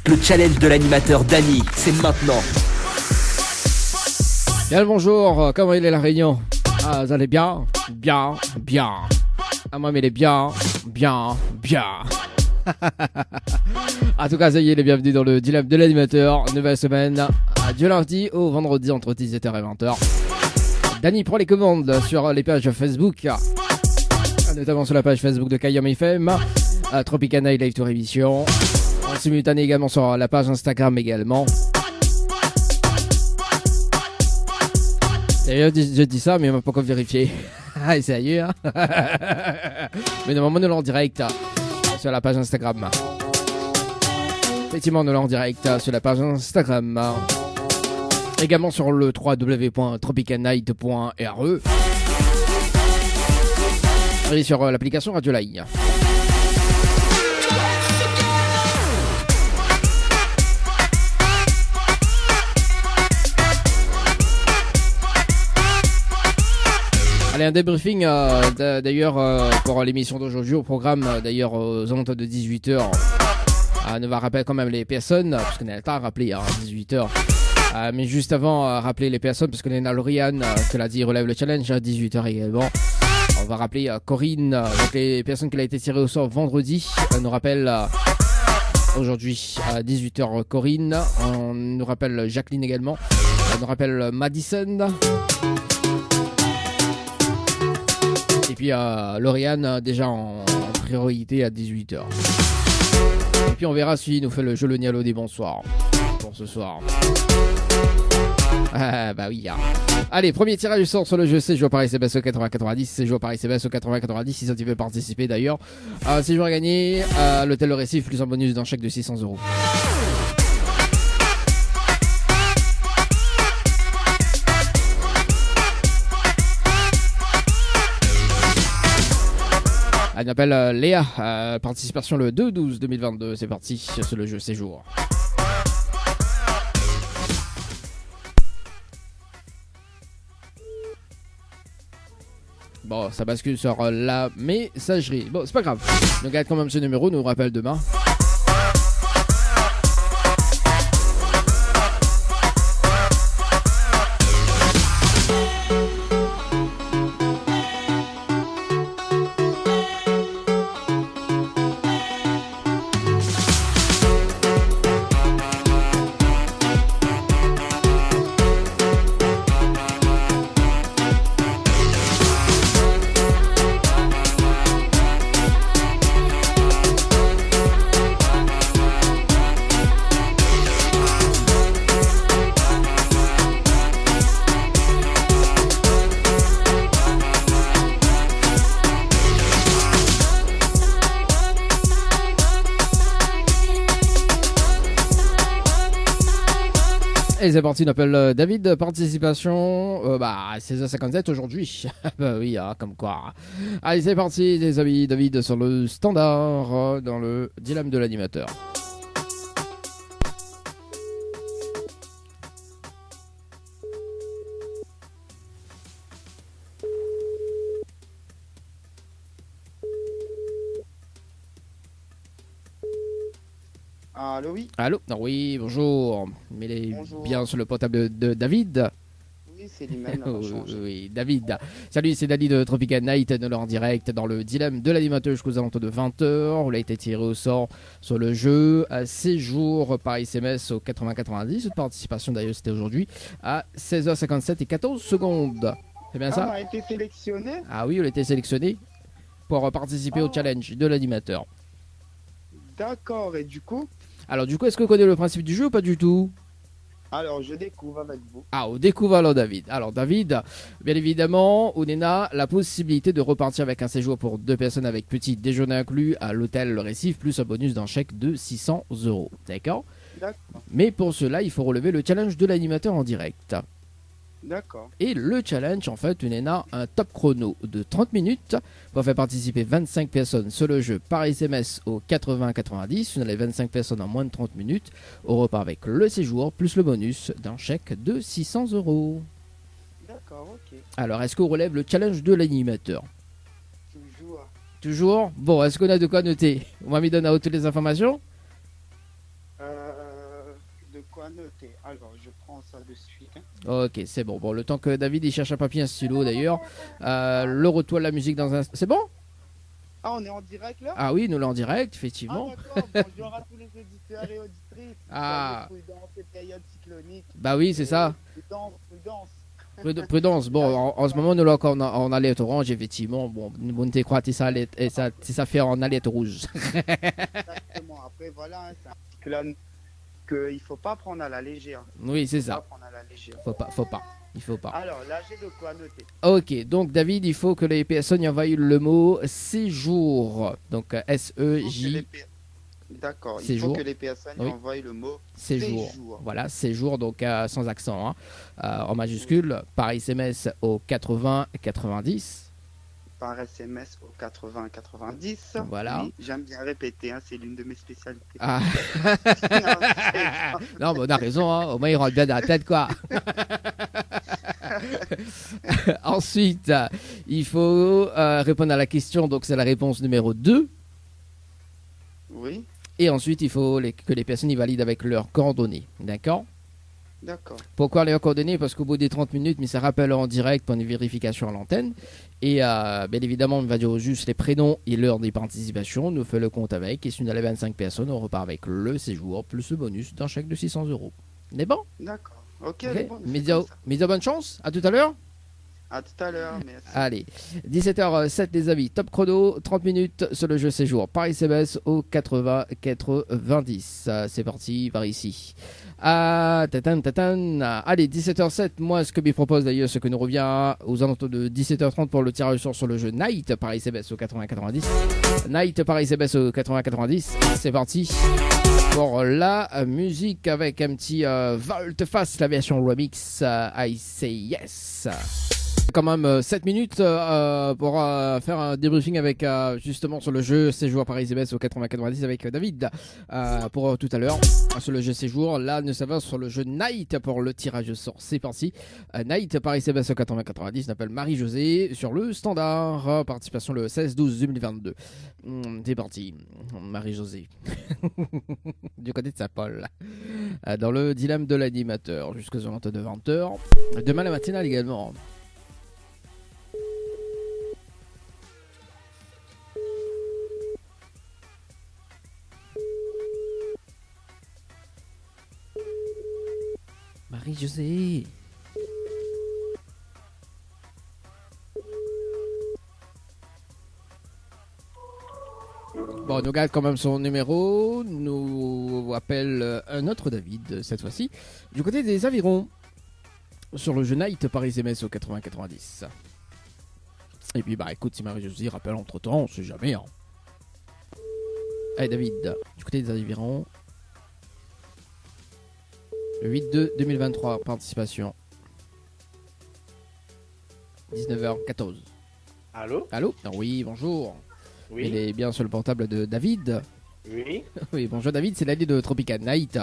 Le challenge de l'animateur Dany, c'est maintenant. Bien le bonjour, comment il est la réunion? Ah, vous allez bien? Bien, bien. Ah, moi, mais il est bien, bien, bien. En tout cas, ça y est, les bienvenus dans le dilemme de l'animateur. Nouvelle semaine, du lundi au vendredi entre 17h et 20h. Dany prend les commandes sur les pages Facebook, notamment sur la page Facebook de Kayam FM, Tropicana Live Tour Émission, en simultané également sur la page Instagram également. D'ailleurs, je dis ça, mais on m'a pas encore vérifié. Ah, sérieux, hein. Mais normalement, nous l'en direct sur la page Instagram. Effectivement, nous l'en direct sur la page Instagram. Également sur le www.tropicanight.re et sur l'application Radio Line. Allez, un débriefing d'ailleurs pour l'émission d'aujourd'hui au programme d'ailleurs aux alentours de 18h. On va rappeler quand même les personnes parce qu'on a le temps à rappeler à 18h. Mais juste avant, rappeler les personnes parce qu'on est à Lauriane qui l'a dit relève le challenge à 18h également. On va rappeler Corinne, donc les personnes qui a été tirées au sort vendredi. On nous rappelle aujourd'hui à 18h Corinne. On nous rappelle Jacqueline également. On nous rappelle Madison. Et puis Lauriane déjà en priorité à 18h. Et puis on verra s'il nous fait le jeu le Nialo des bonsoirs pour ce soir. Ah bah oui. Allez, premier tirage du sort sur le jeu, c'est joueur Paris CBS au 80-90. C'est joueur Paris CBS au 80-90. Si ça tu veux participer d'ailleurs. C'est joueur à gagner. L'hôtel Le Récif plus un bonus d'un chèque de 600€. Elle m'appelle Léa, participation le 2-12-2022, c'est parti sur le jeu séjour. Bon, ça bascule sur la messagerie. Bon, c'est pas grave. On garde quand même ce numéro, nous rappelle demain. Et c'est parti, on appelle David, participation, 16h57 aujourd'hui. Bah oui, comme quoi. Allez, c'est parti, les amis, David sur le standard, dans le dilemme de l'animateur. Allô, oui. Allô, oui, bonjour. Mais il est Bonjour. bien sur le portable de David. Oui, c'est lui-même. Oui, David. Salut, c'est Dany de Tropical Night, nous en direct dans le dilemme de l'animateur jusqu'aux alentours de 20h. Où il a été tiré au sort sur le jeu à séjour par SMS au 80-90. Cette participation d'ailleurs c'était aujourd'hui à 16h57 et 14 secondes. C'est bien ça? On a été sélectionné. Ah oui, on a été sélectionné pour participer au challenge de l'animateur. D'accord, et du coup? Alors du coup, est-ce que vous connaissez le principe du jeu ou pas du tout? Alors, je découvre avec vous. Ah, on découvre alors David. Alors David, bien évidemment, on a la possibilité de repartir avec un séjour pour 2 personnes avec petit déjeuner inclus à l'hôtel Le Récif, plus un bonus d'un chèque de 600€. D'accord? D'accord. Mais pour cela, il faut relever le challenge de l'animateur en direct. D'accord. Et le challenge, en fait, on a un top chrono de 30 minutes pour faire participer 25 personnes sur le jeu par SMS au 80-90. On a les 25 personnes en moins de 30 minutes. On repart avec le séjour plus le bonus d'un chèque de 600€. D'accord, ok. Alors, est-ce qu'on relève le challenge de l'animateur? Toujours. Toujours? Bon, est-ce qu'on a de quoi noter? On m'a mis donné toutes les informations? quoi noter. Alors, je prends ça de suite. Hein. Ok, c'est bon. Bon, le temps que David il cherche un papier, un stylo d'ailleurs. Le retour de la musique dans un... C'est bon? Ah, on est en direct là? Ah oui, nous l'en direct, Ah, effectivement. d'accord. Bonjour à tous les auditeurs et auditrices. Ah. Soyez prudents, cette période cyclonique. Bah oui, c'est ça. Prudence, prudence. Prudence. Bon, en ce moment, nous là encore en alerte orange, effectivement. Bon, nous te crois, ça fait en alerte rouge. Exactement. Après, voilà, hein, c'est un cyclone qu'il ne faut pas prendre à la légère. Oui, c'est Faut pas ça. prendre à la légère. Faut pas. Il faut pas. Alors, là, j'ai de quoi noter. Ok, donc David, il faut que les personnes y envoient le mot séjour. Donc S-E-J. D'accord. Il Séjour. faut que les personnes Oui. envoient le mot Séjour. séjour. Voilà, séjour, donc sans accent, hein. En majuscule, par SMS au 80 90. Par SMS au 80 90. Voilà. Oui, j'aime bien répéter, hein, c'est l'une de mes spécialités. Ah, Non, non, mais on a raison, hein. Au moins il rentre bien dans la tête, quoi. Ensuite, il faut répondre à la question, donc c'est la réponse numéro 2. oui, Et ensuite, il faut que les personnes y valident avec leurs coordonnées. D'accord? d'accord. Pourquoi leurs coordonnées? Parce qu'au bout des 30 minutes, mais ça rappelle en direct pour une vérification à l'antenne. Et bien évidemment, on va dire juste les prénoms et l'heure des participations. Nous fait le compte avec. Et si on a les 25 personnes, on repart avec le séjour plus le bonus d'un chèque de 600 €. On est bon? D'accord. Ok, Ok. bon, Média, bonne chance. À tout à l'heure. à tout à l'heure, merci. Allez, 17h07 les amis, top chrono, 30 minutes sur le jeu séjour par SMS au 80 90. C'est parti par ici. Allez, 17h07, moi ce que je propose d'ailleurs, c'est que nous revient aux alentours de 17h30 pour le tirage au sort sur le jeu Night par SMS au 80 90. Night par SMS au 80 90. C'est parti pour la musique avec un petit Volte-Face, la version remix I Say Yes. Quand même 7 minutes pour faire un débriefing avec justement sur le jeu séjour Paris SMS au 90 avec David pour tout à l'heure sur le jeu séjour. Là nous savons sur le jeu Night pour le tirage au sort. C'est parti. Night Paris SMS au 90 s'appelle Marie-Josée sur le standard. Participation le 16-12-2022. C'est parti. Marie-Josée. Du côté de Saint-Paul. Dans le dilemme de l'animateur jusqu'aux alentours de 20h. Demain la matinale également. Marie-Josée. Bon, on nous garde quand même son numéro. Nous appelle un autre David, cette fois-ci, du côté des Avirons, sur le jeu Night Paris SMS au 80-90. Et puis, bah écoute, si Marie-Josée rappelle entre temps, on sait jamais. Hein. Allez, David, du côté des Avirons. 8-2-2023, participation. 19h14. Allô? Allô? Oui, bonjour. Oui. Il est bien sur le portable de David. Oui. Oui, bonjour David, c'est l'année de Tropical Night.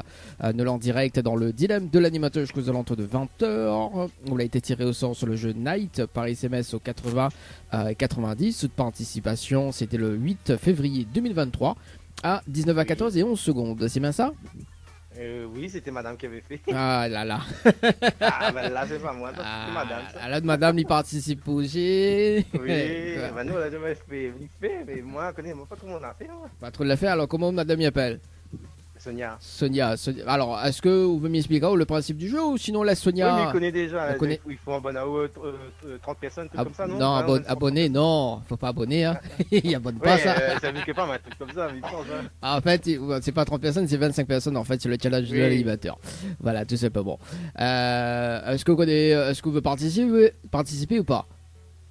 Nous l'en direct dans le dilemme de l'animateur jusqu'aux alentours de 20h. On a été tiré au sort sur le jeu Night par SMS au 80-90. Toute participation, c'était le 8 février 2023 à 19h14 et 11 secondes. C'est bien ça? Oui, c'était madame qui avait fait. Ah là là. Ah, ben là, c'est pas moi, c'est madame. Ça. Là, madame, il participe au G. Oui, ben nous, on a jamais fait, mais moi, je connais pas comment on a fait. Hein. Pas trop de l'affaire, alors comment madame y appelle? Sonia. Sonia. Alors, est-ce que vous pouvez m'expliquer le principe du jeu ou sinon la Sonia? Oui, mais il connaît déjà. Elle connaît... Il faut abonner à 30 personnes, tout comme ça, non? Non, abonné, non. Faut pas abonner, hein. Il abonne pas ça. Ça veut que pas, mais un truc comme ça, mais il pense, hein. En fait, c'est pas 30 personnes, c'est 25 personnes. En fait, c'est le challenge de l'animateur. Voilà, tout simplement. Est-ce que vous connaissez, est-ce que vous voulez participer ou pas?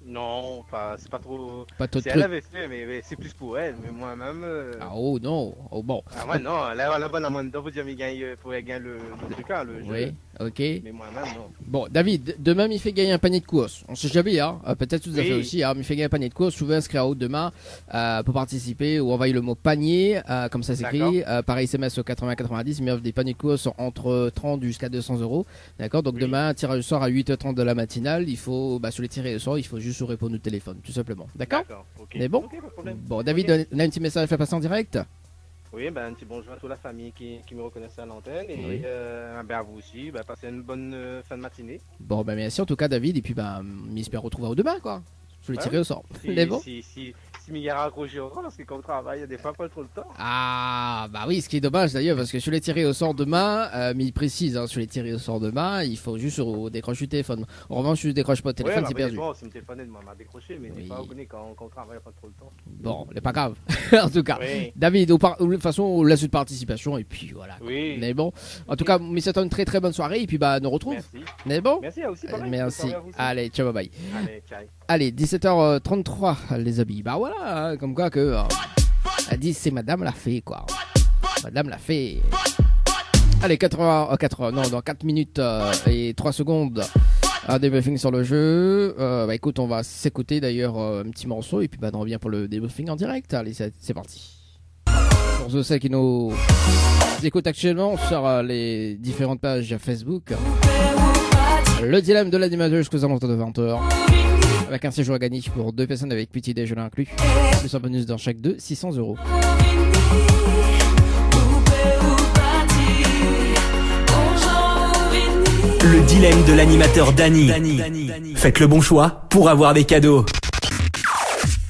Non, c'est pas trop. Pas trop de elle avait fait, mais c'est plus pour elle. Mais moi-même. Ah, oh non, oh bon. Ah, ouais, non, la bonne amende, vous dire, pour gagner le truc, le jeu. Oui, ok. Mais moi-même, non. Bon, David, demain, il fait gagner un panier de courses. On sait jamais, hein. Peut-être que vous avez fait aussi, hein. Il fait gagner un panier de courses. Vous pouvez inscrire à haut demain pour participer ou envoyer le mot panier, comme ça s'écrit. Par SMS au 80-90, mais offre des paniers de courses entre 30 jusqu'à 200 €. D'accord? Donc demain, tirage au sort à 8h30 de la matinale. Il faut, sur les tirer au sort, il faut juste répondre au téléphone, tout simplement. D'accord? Ok. C'est bon? Ok, pas de problème. Bon, David, on a un petit message à faire passer en direct? Oui, ben, un petit bonjour à toute la famille qui me reconnaissait à l'antenne. Et Oui. ben, à vous aussi, ben, passez une bonne fin de matinée. Bon, bah merci en tout cas, David. Et puis, bah, m'espère retrouver demain, quoi. Je vais Ouais. tirer au sort. Si, C'est bon? si Miguel a raccroché au parce que comme travail, il y a des fois pas trop le temps. Ah, bah oui, ce qui est dommage d'ailleurs, parce que je l'ai tiré au sort demain, mais il précise, hein, je l'ai tiré au sort demain, il faut juste décrocher le téléphone. En revanche, si je décroche pas le téléphone, c'est perdu. Bon, si mon téléphone m'a décroché, mais Oui. des fois, on connaît quand on travaille, il n'y a pas trop le temps. Bon, c'est pas grave. En tout cas, Oui. David, de toute façon, on laisse une participation, et puis voilà. Oui. Mais bon, en tout cas, mais c'est une très très bonne soirée, et puis bah, nous retrouve. Merci. Mais bon, Merci à aussi, pareil. merci. Bonne soirée à vous aussi. Allez, ciao, bye bye. Allez, ciao. Allez, 17h33, les amis. Bah voilà, hein, comme quoi que. Elle dit c'est Madame la Fée, quoi. Madame la Fée. Allez, 80, non, dans 4 minutes et 3 secondes, un débriefing sur le jeu. Bah écoute, on va s'écouter d'ailleurs un petit morceau et puis bah on revient pour le débriefing en direct. Allez, c'est parti. Pour ceux qui nous écoutent actuellement sur les différentes pages Facebook, le dilemme de l'animateur jusqu'aux alentours de 20h. Avec un séjour à gagner pour 2 personnes avec petit déjeuner inclus. Plus un bonus dans chaque 2, 600 €. Le dilemme de l'animateur Dany. Faites le bon choix pour avoir des cadeaux.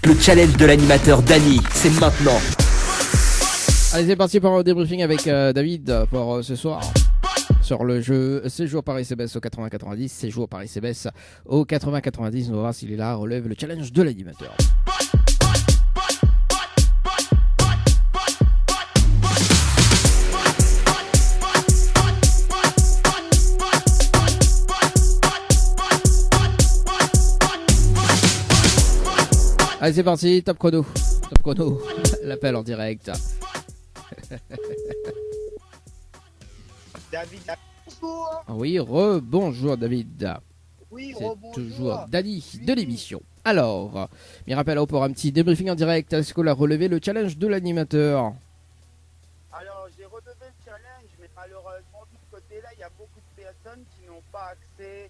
Le challenge de l'animateur Dany, c'est maintenant. Allez, c'est parti pour un débriefing avec David pour ce soir. Sur le jeu séjour Paris-CBS au 80-90, séjour Paris-CBS au 80-90. On va voir s'il est là, relève le challenge de l'animateur. Allez, c'est parti, top chrono. Top chrono, l'appel en direct. David, bonjour. Oui, rebonjour David. Oui, C'est rebonjour. toujours Dany de l'émission. Alors, Mirapelle pour un petit débriefing en direct. Est-ce qu'on a relevé le challenge de l'animateur? Alors, j'ai relevé le challenge, mais malheureusement, de ce côté-là, il y a beaucoup de personnes qui n'ont pas accès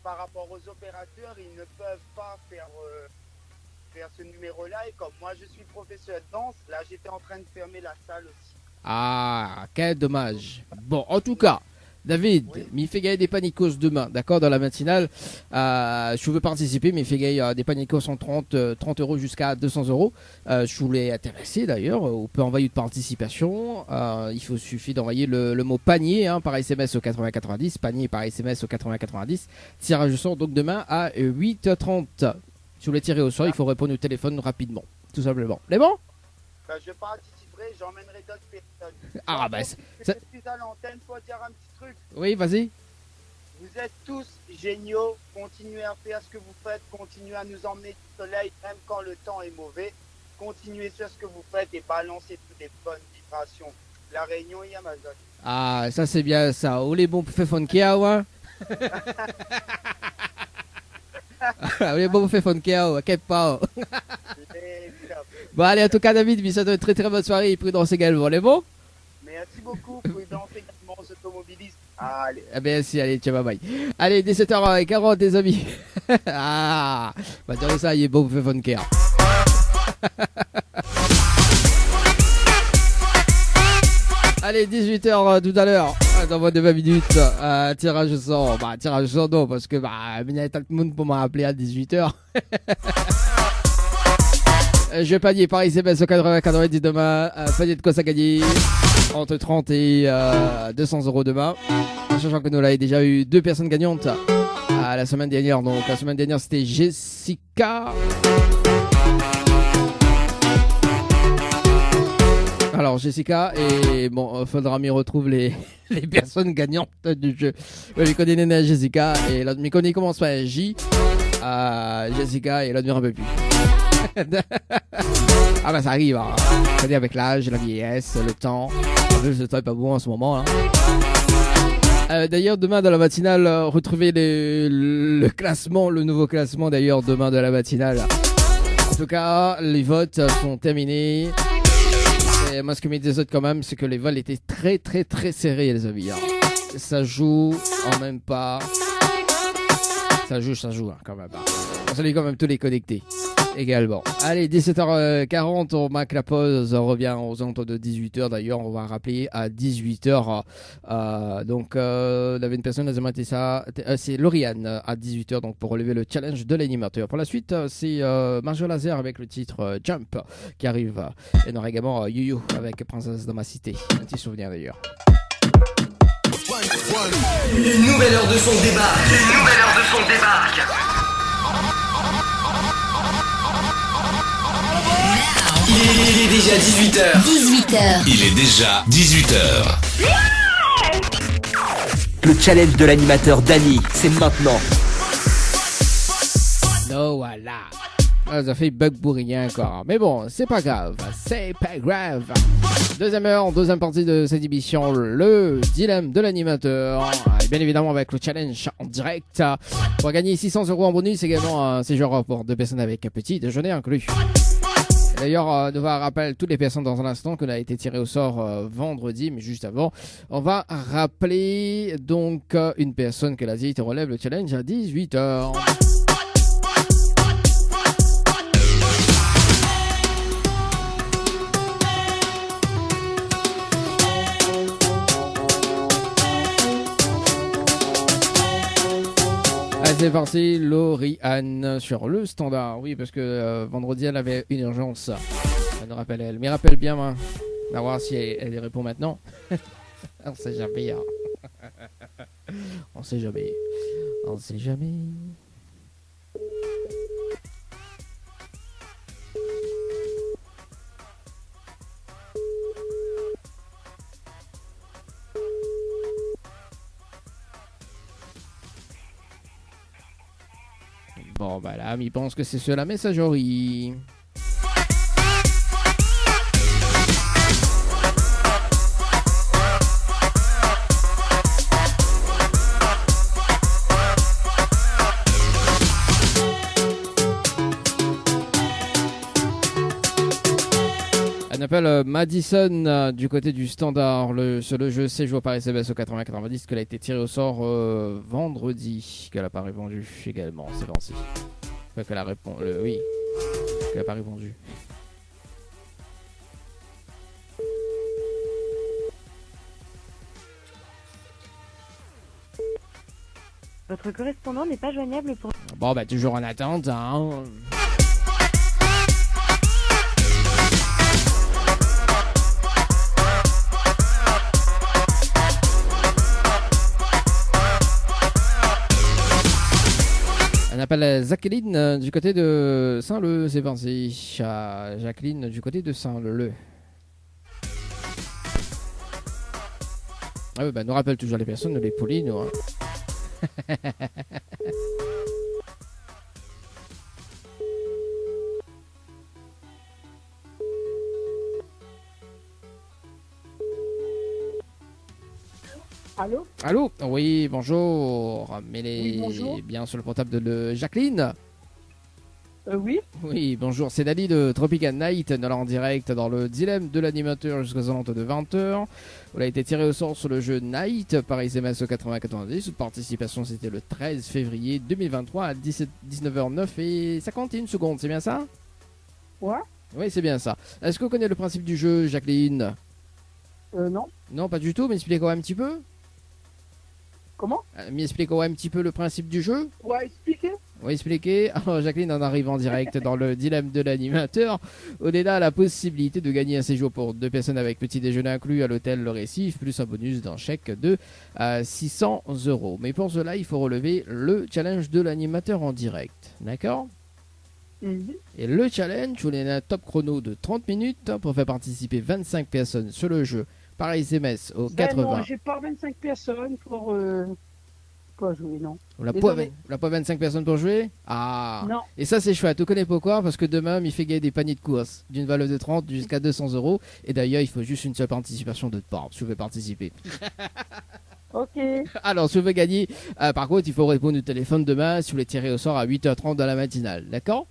par rapport aux opérateurs. Ils ne peuvent pas faire ce numéro-là. Et comme moi, je suis professeur de danse, là, j'étais en train de fermer la salle aussi. Ah, quel dommage. Bon, en tout cas, David, m'y fait gagner des panicos demain, d'accord, dans la matinale. Je veux participer, m'y fait gagner des panicos en 30 € jusqu'à 200 €. Je voulais intéresser d'ailleurs, on peut envoyer une participation. Suffit d'envoyer le mot panier par SMS au 80-90, panier par SMS au 80-90. Tirage au sort donc demain à 8h30. Si vous voulez tirer au sort, il faut répondre au téléphone rapidement, tout simplement. C'est bon? Ben, je participerai, j'emmènerai d'autres personnes. Ah, bah, Je suis à l'antenne, faut dire un petit truc. oui, vas-y. Vous êtes tous géniaux, continuez à faire ce que vous faites, continuez à nous emmener du soleil, même quand le temps est mauvais. Continuez sur ce que vous faites et balancez toutes les bonnes vibrations. La Réunion et Amazon. Ah, ça c'est bien ça. Où les bons fait funky, ouais. Où les bons fait funky, qu'est pas. Bon, allez, en tout cas, David, mais ça doit être une très très bonne soirée et prudence également. Les bons? Merci beaucoup, prudence également, on s'automobilise. Allez. Ah, ben si, allez, ciao, bye bye. Allez, 17h40, les amis. Ah, bah, dans ça, il est bon, fait funky. Allez, 18h tout à l'heure, dans moins de 20 minutes, tirage au sort. Bah, tirage au sort, non, parce que, il y a tout le monde pour m'appeler à 18h. Je vais panier Paris CBS au 90 demain. Panier de quoi ça gagner entre 30 et 200 € demain. En sachant que nous l'avons déjà eu 2 personnes gagnantes la semaine dernière. Donc, la semaine dernière, c'était Jessica. Alors Jessica, et bon, faudra m'y retrouve les personnes gagnantes du jeu. Ouais, je connais Néné Jessica, et l'autre, je connais comment ça J, Jessica, et l'autre, je ne me rappelle plus. Ah bah ça arrive, hein. C'est-à-dire avec l'âge, la vieillesse, le temps. Le temps est pas bon en ce moment. Hein. D'ailleurs, demain dans la matinale, retrouvez le classement, le nouveau classement d'ailleurs demain de la matinale. En tout cas, les votes sont terminés. Et moi, ce que me disent les autres quand même, c'est que les vols étaient très très très serrés, les amis. Hein. Ça joue en même pas. Ça joue hein, quand même. On salue quand même tous les connectés. également. Allez, 17h40, on marque la pause, on revient aux alentours de 18h. D'ailleurs, on va rappeler à 18h. Donc, on avait une personne, c'est Lauriane à 18h, donc pour relever le challenge de l'animateur. Pour la suite, c'est Marjo Laser avec le titre Jump qui arrive. Et on aura également You avec Princesse dans ma cité. Un petit souvenir d'ailleurs. Une nouvelle heure de son débarque. Il est déjà 18h. Il est déjà 18h. Le challenge de l'animateur Dany, c'est maintenant. No, voilà. Ah, ça fait bug pour rien encore. Mais bon, c'est pas grave. Deuxième heure, deuxième partie de cette émission, le dilemme de l'animateur. Et bien évidemment avec le challenge en direct. Pour gagner 600 € en bonus, également un séjour pour 2 personnes avec un petit déjeuner inclus. D'ailleurs, on va rappeler toutes les personnes dans un instant qu'on a été tiré au sort vendredi, mais juste avant, on va rappeler donc une personne que la dit relève le challenge à 18h. C'est parti, Lauriane sur le standard. Oui, parce que vendredi, elle avait une urgence. Elle nous rappelle elle. Mais rappelle bien, moi. On va voir si elle répond maintenant. On sait jamais. Hein. On sait jamais. On sait jamais. Bon, bah là, il pense que c'est sur la messagerie. On appelle Madison du côté du standard sur le jeu C'est joué par SMS au 80-90 qu'elle a été tirée au sort vendredi, qu'elle n'a pas répondu également, c'est pensé. Enfin, qu'elle a répondu, oui, qu'elle n'a pas répondu. Votre correspondant n'est pas joignable pour... Bon, bah toujours en attente, hein. On appelle Jacqueline du côté de Saint-Leu, c'est pensé. Jacqueline du côté de Saint-Leu. Ah oui, bah nous rappelle toujours les personnes, les polis, nous. Hein. Allô? Allô? Oui, bonjour. Mais Oui, bonjour. bien sur le portable de Jacqueline. Oui. Oui, bonjour, c'est Dany de Tropical Night, nous allons en direct dans le dilemme de l'animateur jusqu'aux alentours de 20h. Vous avez été tiré au sort sur le jeu Night par SMS 80-90. Votre participation, c'était le 13 février 2023 à 19h09 et 51 secondes, c'est bien ça? Ouais. Oui, c'est bien ça. Est-ce que vous connaissez le principe du jeu, Jacqueline? Non. Non, pas du tout, mais expliquez-moi un petit peu. Comment? M'expliquez-moi un petit peu le principe du jeu. Ouais, expliquer. On va expliquer. Alors, Jacqueline en arrive en direct dans le dilemme de l'animateur. Au-delà, la possibilité de gagner un séjour pour 2 personnes avec petit déjeuner inclus à l'hôtel Le Récif, plus un bonus d'un chèque de 600 €. Mais pour cela, il faut relever le challenge de l'animateur en direct. D'accord? Et le challenge, vous voulez un top chrono de 30 minutes pour faire participer 25 personnes sur le jeu par SMS au 80. Non, j'ai pas 25 personnes pour jouer, non. On n'a pas 25 personnes pour jouer? Ah. Non. Et ça, c'est chouette. Tu connais pourquoi? Parce que demain, il fait gagner des paniers de courses d'une valeur de 30 jusqu'à 200 €. Et d'ailleurs, il faut juste une seule participation de part si vous voulez participer. Ok. Alors, si vous voulez gagner, par contre, il faut répondre au téléphone demain si vous voulez tirer au sort à 8h30 dans la matinale. D'accord?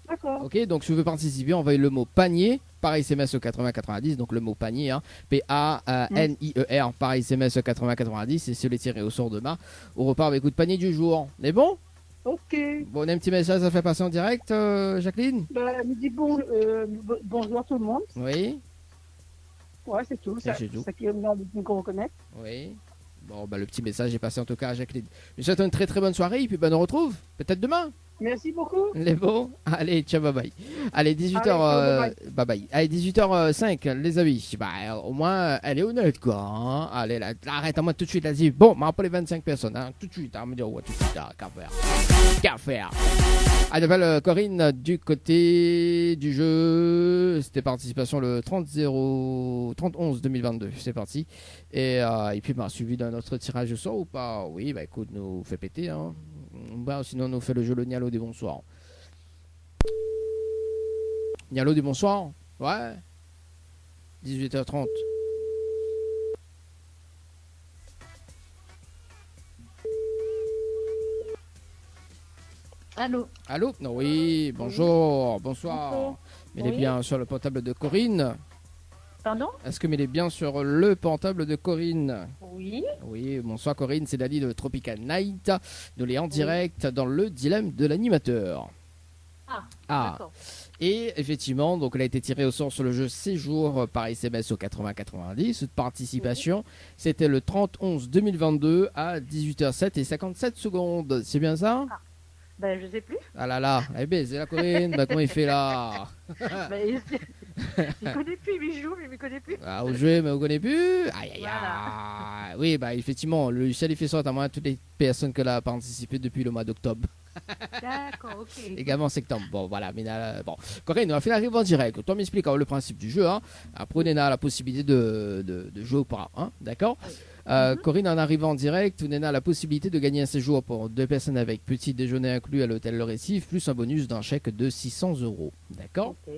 D'accord. Ok, donc si vous voulez participer, envoyez le mot panier par SMS au 80-90, donc le mot panier, hein, P-A-N-I-E-R par SMS au 80-90, et si vous voulez tirer au sort demain, on repart avec le panier du jour. C'est bon? Ok. Bon, on a un petit message à faire passer en direct, Jacqueline? Bah, elle me dit bonjour tout le monde. Oui, Ouais, c'est tout. Ça, c'est tout. ça qui est bien de qu'on reconnaît. oui. Bon, bah, le petit message est passé en tout cas à Jacqueline. Je vous souhaite une très très bonne soirée et puis bah, on retrouve peut-être demain. Merci beaucoup. Les beaux. Allez, ciao, bye bye. Allez, 18h, Allez, bye bye. Allez, 18h05, les amis. Bah, au moins, elle est honnête, quoi. Hein. Allez, là, arrête-moi tout de suite, vas-y. Bon, m'en pas les 25 personnes, hein. Tout de suite, hein. Me dire, ouais, tout de suite, hein. Qu'à faire. Qu'à faire. Allez, nouvelle Corinne, du côté du jeu. C'était participation le 30/11/2022. C'est parti. Et puis, bah, suivi d'un autre tirage au sort ou pas? Oui, bah, écoute, nous fait péter, hein. Bah, sinon, on nous fait le jeu le Nialo des bonsoirs. Nialo des bonsoirs. Ouais. 18h30. Allô? Allô? Non, oui, bonjour, bonsoir. Bonjour. Mais il est Oui. bien sur le portable de Corinne. Pardon? Est-ce que il est bien sur le portable de Corinne? Oui. Oui, bonsoir Corinne, c'est Dali de Tropical Night. Nous l'est en direct dans le dilemme de l'animateur. Ah, d'accord. Et effectivement, donc elle a été tirée au sort sur le jeu Séjour par SMS au 80-90. Cette participation, c'était le 30/11/2022 à 18h07 et 57 secondes. C'est bien ça? Ben, je sais plus. Ah là là, eh ben c'est la Corinne, bah, comment il fait là? Ben, il connaît plus, il joue, mais il me connaît plus. Ah, au jeu, mais vous connaissez plus? Aïe aïe Voilà. aïe. Oui, bah effectivement, le logiciel il fait sorte à moi toutes les personnes que a participé depuis le mois d'octobre. D'accord, ok. Également en septembre. Bon, voilà. Mais bon, Corinne, on va faire l'arrivée en direct. Toi, m'explique le principe du jeu. Hein. Après, on a la possibilité de jouer ou pas. Hein. D'accord? Corinne, en arrivant en direct, on a la possibilité de gagner un séjour pour 2 personnes avec petit déjeuner inclus à l'hôtel Le Récif, plus un bonus d'un chèque de 600 €. D'accord? Ok.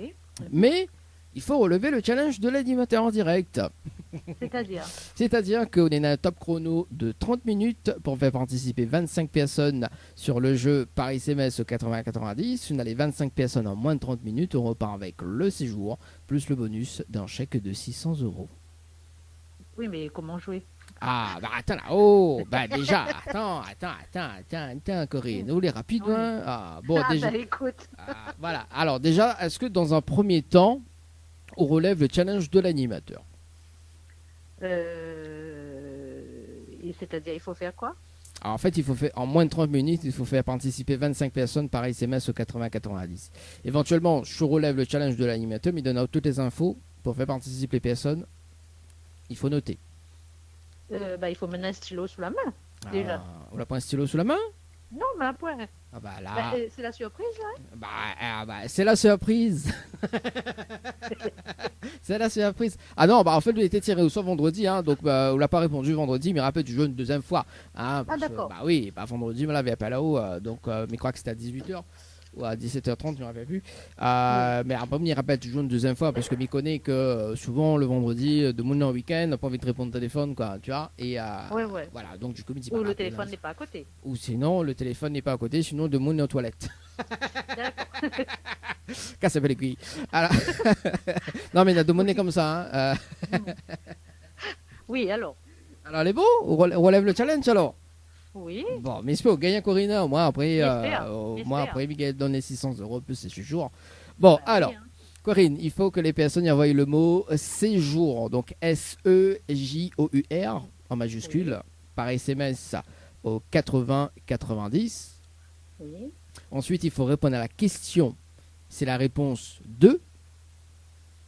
Mais il faut relever le challenge de l'animateur en direct. C'est-à-dire? C'est-à-dire qu'on est à un top chrono de 30 minutes pour faire participer 25 personnes sur le jeu par SMS au 80-90. On a les 25 personnes en moins de 30 minutes. On repart avec le séjour plus le bonus d'un chèque de 600 €. Oui, mais comment jouer? Ah, bah attends là, oh, bah déjà, attends, Corinne, vous les rapides, Oui. hein. Ah, bon, déjà, bah écoute. voilà. Alors déjà, est-ce que dans un premier temps, on relève le challenge de l'animateur? Et c'est-à-dire, il faut faire quoi? Alors, en fait, il faut faire, en moins de 30 minutes, il faut faire participer 25 personnes par SMS au 80-90. Éventuellement, je relève le challenge de l'animateur, mais il donne toutes les infos pour faire participer les personnes. Il faut noter. Bah, il faut mener un stylo sous la main, déjà. On n'a pas un stylo sous la main? Non, mais un point. Ah bah là, Bah, c'est la surprise, là. C'est la surprise. C'est la surprise. Ah non, bah en fait, il était tiré au sort vendredi, hein, donc on l'a pas répondu vendredi, mais rappelle, tu joues une deuxième fois. Hein, parce que, d'accord. bah oui, bah vendredi, me l'avait appelé là-haut, mais je crois que c'était à 18h. Ou à 17h30, je ne me rappelle plus. Mais après, il rappelle toujours une deuxième fois parce que je connais que souvent le vendredi, de mon en week-end, n'a pas envie de répondre au téléphone, quoi, tu vois. Et Ouais. voilà, donc du coup, il dit, Ou bah, le téléphone n'est pas à côté. ou sinon, le téléphone n'est pas à côté, sinon de mon est aux toilettes. D'accord. Casse les couilles. Alors... non, mais de mon est comme ça. Hein. Oui, alors. Alors, elle est beau? On relève le challenge alors? Oui. Bon, mais j'espère gagner Corina, au moins après, J'espère. Miguel donne les 600 € plus c'est toujours. Bon, Bah, alors, oui, hein. Corinne, il faut que les personnes y envoient le mot séjour, donc SEJOUR en majuscule, par SMS au 80-90. Oui. Ensuite, il faut répondre à la question. C'est la réponse 2.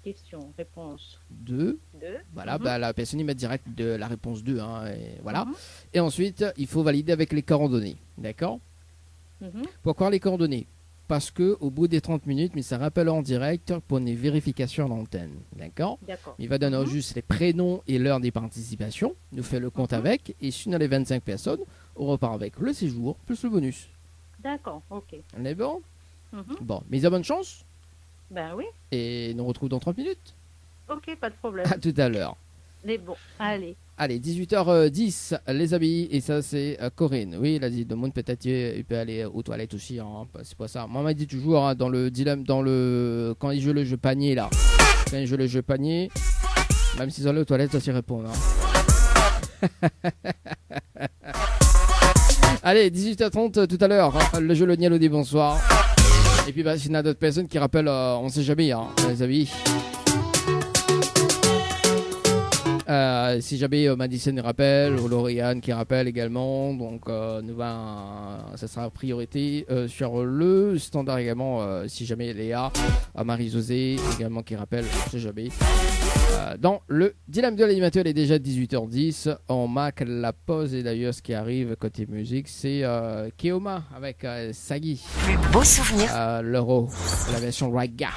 Question, réponse 2. 2. Voilà, bah, la personne y met direct de la réponse 2. Hein, et voilà. Mhm. Et ensuite, il faut valider avec les coordonnées. D'accord? Pourquoi les coordonnées? Parce que au bout des 30 minutes, mais ça rappelle en direct pour une vérification à l'antenne. D'accord? D'accord. Il va donner juste les prénoms et l'heure des participations. Nous fait le compte avec. Et si on a les 25 personnes, on repart avec le séjour plus le bonus. D'accord, ok. On est bon? Mhm. Bon, mais à bonne chance. Ben oui. Et nous retrouve dans 30 minutes. Ok, pas de problème. À tout à l'heure. Mais bon, allez. Allez, 18h10, les amis, et ça c'est Corinne. Oui, il a dit, demande peut-être il peut aller aux toilettes aussi, hein, c'est pas ça. Moi, m'a dit toujours, hein, dans le dilemme, quand il joue le jeu panier, là. Quand il joue le jeu panier, même s'ils sont aux toilettes, ça s'y répond. Hein. Allez, 18h30 tout à l'heure, hein, le jeu Le Nialo dit bonsoir. Et puis bah, s'il y en a d'autres personnes qui rappellent, on sait jamais, hein, les amis. Si jamais Madison rappelle, ou Lauriane qui rappelle également, donc ça sera priorité sur le standard également, si jamais Léa, Marie-Josée également qui rappelle, on sait jamais. Dans le dilemme de l'animateur, il est déjà 18h10, on marque la pause et d'ailleurs ce qui arrive côté musique, c'est Keoma avec Sagi. Plus beau souvenir. L'euro, la version Raga.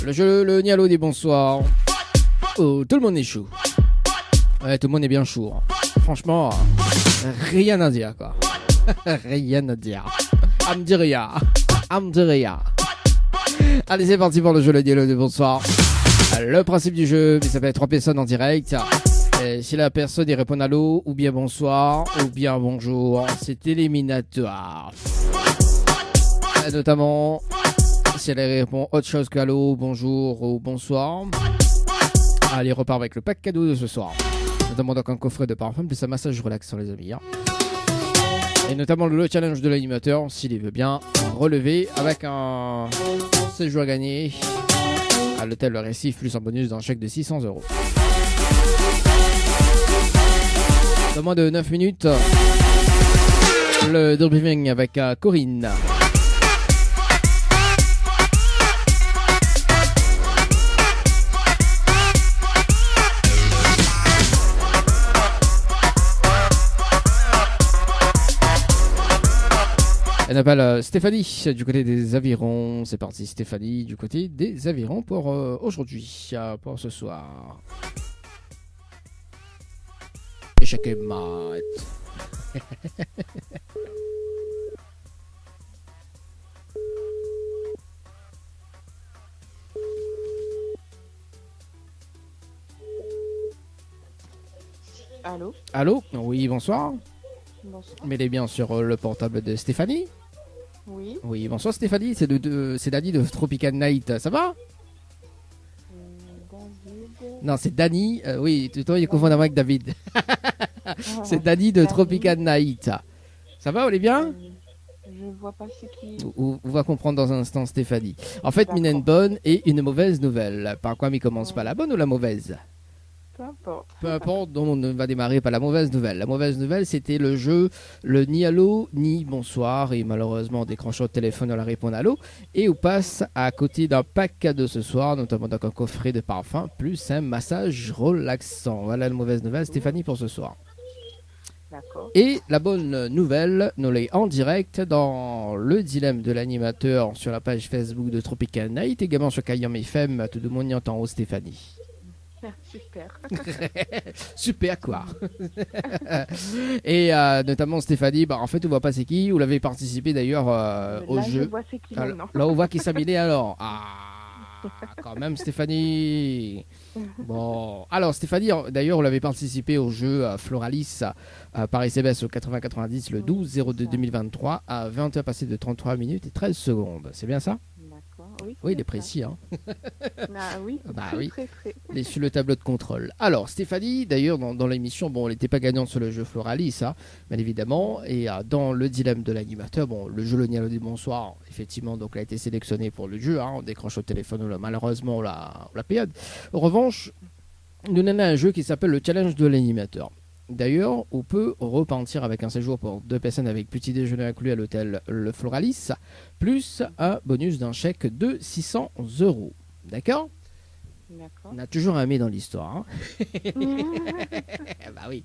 Le jeu, le Nialo dit bonsoir. Oh, tout le monde est chaud. Ouais, tout le monde est bien chaud. Hein. Franchement, rien à dire, quoi. Rien à dire. Amdiria. Allez, c'est parti pour le jeu, le Nialo dit bonsoir. Le principe du jeu, il s'appelle 3 personnes en direct. Et si la personne y répond allô, ou bien bonsoir, ou bien bonjour, c'est éliminatoire. Et notamment... si elle répond autre chose qu'allô, bonjour ou bonsoir, allez, repart avec le pack cadeau de ce soir. Notamment donc un coffret de parfum plus un massage relaxant, les amis. Hein. Et notamment le challenge de l'animateur, s'il veut bien relever avec un séjour à gagner à l'hôtel Le Récif plus un bonus d'un chèque de 600 €. Dans moins de 9 minutes, le debriefing avec Corinne. Elle appelle Stéphanie du côté des Avirons. C'est parti, Stéphanie du côté des Avirons pour aujourd'hui, pour ce soir. Échec et mat. Allô? Allô? Oui, bonsoir. Bonsoir. Mettez bien sur le portable de Stéphanie. Oui. Oui, bonsoir Stéphanie, c'est Dani de Tropical Night, ça va? David. Non, c'est Dani, oui, toi il confond avec David. C'est Dani de Dani. Tropical Night. Ça va, on est bien? Je vois pas c'est qui. On va comprendre dans un instant Stéphanie. En fait, D'accord. Mine une bonne et une mauvaise nouvelle. Par quoi il commence pas la bonne ou la mauvaise? Peu importe. Peu importe, donc on va démarrer par la mauvaise nouvelle. La mauvaise nouvelle, c'était le jeu, le ni allô, ni bonsoir. Et malheureusement, en décrochant le téléphone, on la répond allô. Et on passe à côté d'un pack cadeau ce soir, notamment donc un coffret de parfum, plus un massage relaxant. Voilà la mauvaise nouvelle, Stéphanie, pour ce soir. D'accord. Et la bonne nouvelle, nous l'est en direct dans le dilemme de l'animateur sur la page Facebook de Tropical Night, également sur Kayam FM, tout le monde y entend, Stéphanie. Super. Super quoi. Et notamment Stéphanie, en fait on voit pas c'est qui, vous l'avez participé d'ailleurs au Là, jeu. je vois c'est qui Alors, maintenant. là on voit qui s'améliore alors. Quand même Stéphanie. Bon, alors Stéphanie, d'ailleurs, on l'avait participé au jeu Floralis par SMS au 8090 le 12/02/2023 à 20h passées de 33 minutes et 13 secondes. C'est bien ça? D'accord. Oui, Oui, il est ça. précis. Hein. Ah oui. Bah très, oui. très, très. Il est sur le tableau de contrôle. Alors, Stéphanie, d'ailleurs, dans l'émission, bon, elle n'était pas gagnante sur le jeu Floralis, hein, bien évidemment. Et dans le dilemme de l'animateur, bon, le jeu Le Nialo dit bonsoir, effectivement, donc elle a été sélectionnée pour le jeu. Hein, on décroche au téléphone, malheureusement, la période. En revanche, nous avons un jeu qui s'appelle le challenge de l'animateur. D'ailleurs, on peut repartir avec un séjour pour 2 personnes avec petit déjeuner inclus à l'hôtel Le Floralis, plus un bonus d'un chèque de 600 €. D'accord? D'accord. On a toujours un mais dans l'histoire. Hein. Bah oui,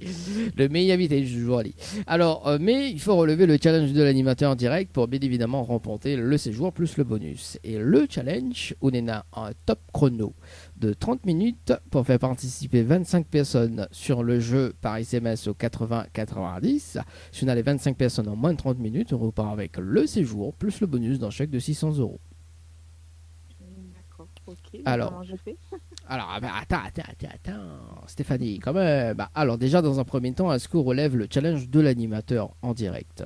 le mais invité est toujours allé. Alors, mais il faut relever le challenge de l'animateur en direct pour bien évidemment remporter le séjour plus le bonus. Et le challenge, on a un top chrono de 30 minutes pour faire participer 25 personnes sur le jeu par SMS au 80-90. Si on a les 25 personnes en moins de 30 minutes, on repart avec le séjour plus le bonus d'un chèque de 600 €. D'accord. Ok. Alors. Comment je fais? Alors, attends, Stéphanie, quand même. Alors, déjà, dans un premier temps, est-ce qu'on relève le challenge de l'animateur en direct?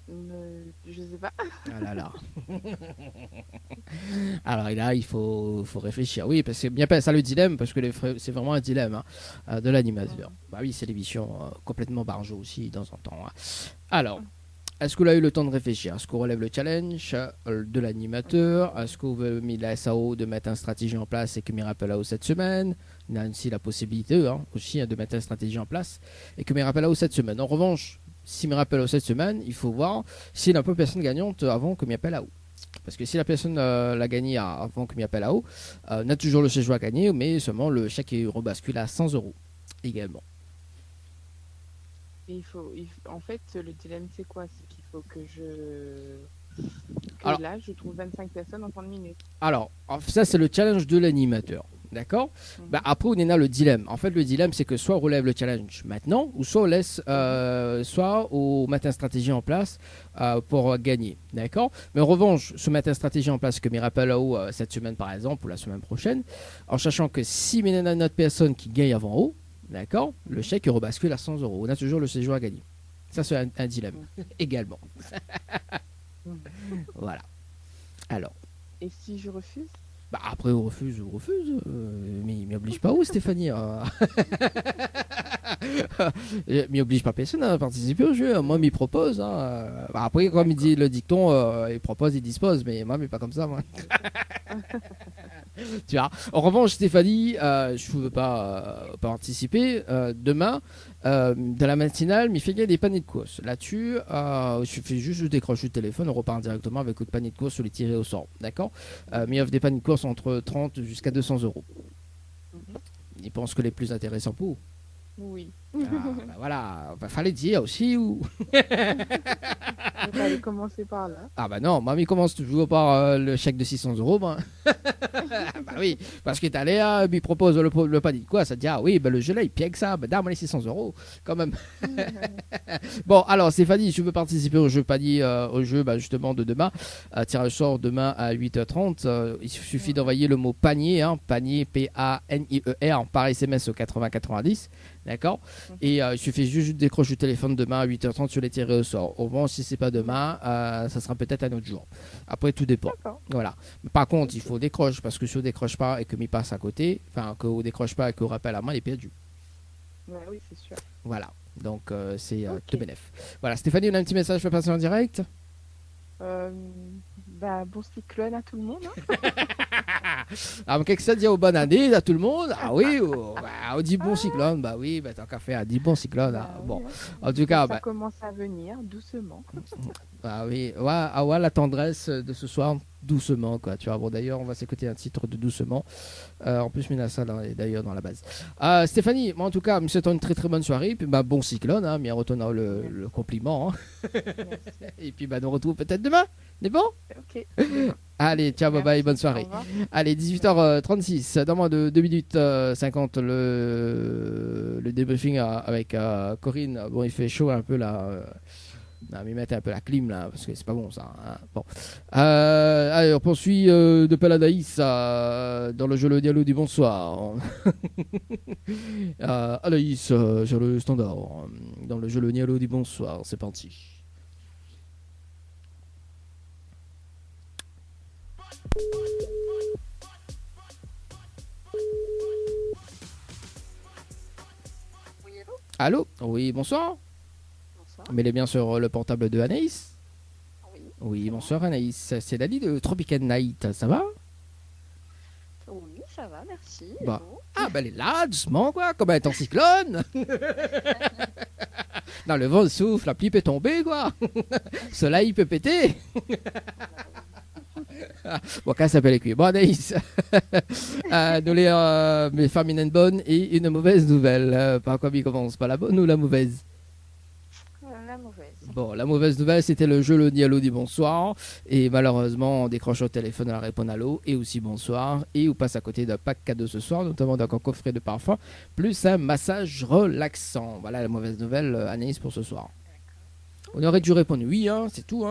Je sais pas. Ah là là. Alors là, il faut réfléchir. Oui, parce que c'est bien pas ça le dilemme, parce que c'est vraiment un dilemme de l'animateur. Bah oui, c'est l'émission complètement barjo aussi, dans un temps. Alors, est-ce que vous avez eu le temps de réfléchir? Est-ce qu'on relève le challenge de l'animateur? Est-ce que vous avez mis la SAO de mettre une stratégie en place et que me rappelle à cette semaine? Il y a aussi la possibilité de mettre une stratégie en place et que me rappelle à cette semaine. En revanche, si me rappelle cette semaine, il faut voir s'il y a une personne gagnante avant que m'y appelle à haut. Parce que si la personne l'a gagné avant que m'y appelle à haut, on a toujours le séjour à gagner, mais seulement le chèque est rebascule à 100 € également. Et en fait, le dilemme, c'est quoi? C'est qu'il faut que Alors, là, je trouve 25 personnes en 30 minutes. Alors, ça, c'est le challenge de l'animateur. D'accord. Après, on est là le dilemme. En fait, le dilemme, c'est que soit on relève le challenge maintenant, ou soit on laisse, soit on met une stratégie en place pour gagner. D'accord. Mais en revanche, se mettre une stratégie en place que me rappelle à haut cette semaine, par exemple, ou la semaine prochaine, en sachant que si il y a une autre personne qui gagne avant haut, d'accord, le chèque rebascule à 100 €. On a toujours le séjour à gagner. Ça, c'est un dilemme également. Voilà. Alors. Et si je refuse? Après, on refuse. Mais il m'oblige pas où, Stéphanie? Il m'oblige pas personne à participer au jeu. Moi, il propose. Après, comme il dit le dicton, il propose, il dispose. Mais moi, mais pas comme ça, moi. Tu vois. En revanche, Stéphanie, je ne veux pas participer. Demain, dans la matinale, il fait gagner des paniers de course. Là-dessus, je fais juste décrocher le téléphone, on repart directement avec le panier de course sur les tirés au sort. D'accord. Mais il offre des paniers de course entre 30 jusqu'à 200 €. Il pense que les plus intéressants pour vous. Oui. Voilà, fallait dire aussi où. Il fallait commencer par là. Non, mamie commence toujours par le chèque de 600 €. Oui, parce que t'as Léa, il propose le panier de quoi, ça te dit oui, le jeu là il piègue ça, dame les 600 € quand même. Bon, alors Stéphanie, je veux participer au jeu panier, justement de demain, tirage au sort demain à 8h30. Il suffit d'envoyer le mot panier, panier PANIER par SMS au 8090. D'accord. Et il suffit juste de décrocher le téléphone demain à 8h30 sur les tirés au sort. Au moins, si c'est pas demain, ça sera peut-être un autre jour. Après, tout dépend. Voilà. Mais par contre, il faut décrocher parce que si on décroche pas et que m'y passe à côté, enfin que on décroche pas et qu'on rappelle à main, il est perdu. Oui, c'est sûr. Voilà. Donc c'est tout bénef. Voilà. Stéphanie, on a un petit message pour passer en direct. Bon cyclone à tout le monde. Alors, qu'est-ce que ça dit aux bonnes années à tout le monde? Ah oui, on dit bon cyclone. Oui, tant qu'à faire, dit bon cyclone. Bon, en tout cas, ça commence à venir doucement. Oui, la tendresse de ce soir, doucement, quoi. Tu vois, bon, d'ailleurs, on va s'écouter un titre de doucement. En plus, Minasa est d'ailleurs dans la base. Stéphanie, moi, en tout cas, me souhaitons une très très bonne soirée. Puis, bon cyclone, mais en retournant le compliment. Et puis, nous retrouve peut-être demain. C'est bon? Ok. Allez, ciao, bye bye, bonne soirée. Allez, 18h36, dans moins de 2 minutes 50, le débriefing avec Corinne. Bon, il fait chaud un peu là. Mais mettez un peu la clim là, parce que c'est pas bon ça. Bon. Allez, on poursuit de Paladaïs dans le jeu Le Dialogue du Bonsoir. Anaïs sur le standard. Dans le jeu Le Dialogue du Bonsoir, c'est parti. Allô? Oui, bonsoir. Bonsoir. Mais elle est bien sur le portable de Anaïs? Oui. Oui, bonsoir Anaïs. C'est Dali de Tropical Night, ça va? Oui, ça va, merci. Elle est là, doucement, quoi, comme elle est en cyclone. Non, le vent souffle, la pluie peut tomber, quoi. Le soleil peut péter. Bon, qu'elle s'appelle les cuits. Bon, Anaïs, nous les femmes une bonne et une mauvaise nouvelle. Par quoi il commence? Pas la bonne ou la mauvaise? La mauvaise. Bon, la mauvaise nouvelle, c'était le jeu Le Dialogue du Bonsoir. Et malheureusement, on décroche au téléphone, on répond allô et aussi bonsoir. Et on passe à côté d'un pack cadeau ce soir, notamment d'un coffret de parfum, plus un massage relaxant. Voilà la mauvaise nouvelle, Anaïs, pour ce soir. On aurait dû répondre oui, c'est tout,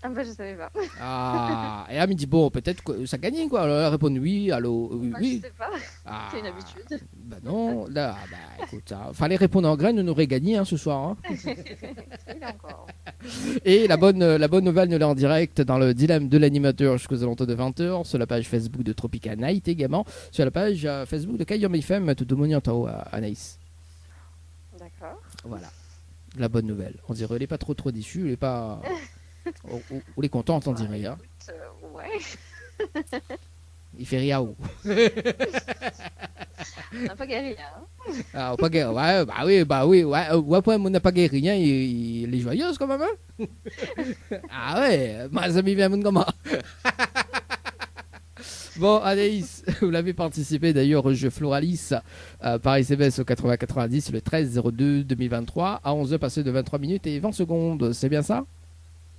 Ah bah je savais pas. Ah, et elle me dit, bon, peut-être que ça gagne, quoi. Alors elle répond oui, allô, oui, Bah, oui. je sais pas. Ah, C'est une habitude. bah non, là, bah écoute, fallait répondre en graine, on aurait gagné ce soir. Hein. Il est encore. Et la bonne nouvelle, nous l'est en direct dans le dilemme de l'animateur jusqu'aux alentours de 20h, sur la page Facebook de Tropica Night également, sur la page Facebook de Kayom FM, tout de Moniantao à Anaïs. D'accord. Voilà, la bonne nouvelle. On dirait, elle est pas trop déçue, elle est pas... on est contente, on dirait. Hein. Ouais. Il fait rien. On n'a pas gagné, hein. Ah, pas guéri. Ouais, bah oui, ouais, on n'a pas guéri rien, il est joyeuse quand même, hein. Ah ouais, mes amis viennent comme ça. Bon, Anaïs, vous l'avez participé d'ailleurs au jeu Floralis par SMS au 8090 le 13-02-2023 à 11h passé de 23 minutes et 20 secondes, c'est bien ça?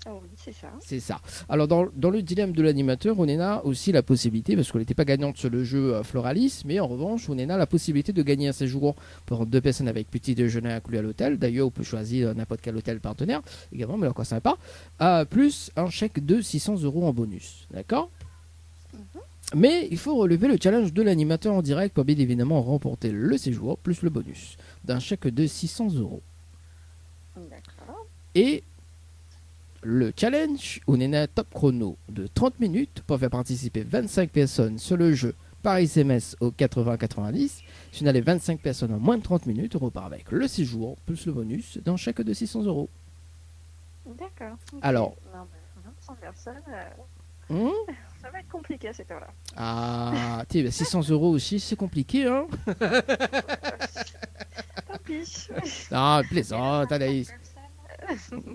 Oh oui, c'est ça. C'est ça. Alors, dans le dilemme de l'animateur, on a aussi la possibilité, parce qu'on n'était pas gagnante sur le jeu Floralis, mais en revanche, on a la possibilité de gagner un séjour pour 2 personnes avec petit déjeuner inclus à l'hôtel. D'ailleurs, on peut choisir n'importe quel hôtel partenaire, également, mais encore sympa. Plus un chèque de 600 € en bonus. D'accord? Mais il faut relever le challenge de l'animateur en direct pour bien évidemment remporter le séjour plus le bonus d'un chèque de 600 €. D'accord. Et le challenge, on est un top chrono de 30 minutes pour faire participer 25 personnes sur le jeu par SMS au 80-90. Si on a les 25 personnes en moins de 30 minutes, on repart avec le séjour plus le bonus d'un chèque de 600 €. D'accord. Okay. Alors. Non, mais 25 personnes, ça va être compliqué à cette heure-là. Ah, 600 € aussi, c'est compliqué, hein. Tant pis. Non, plaisante, Anaïs.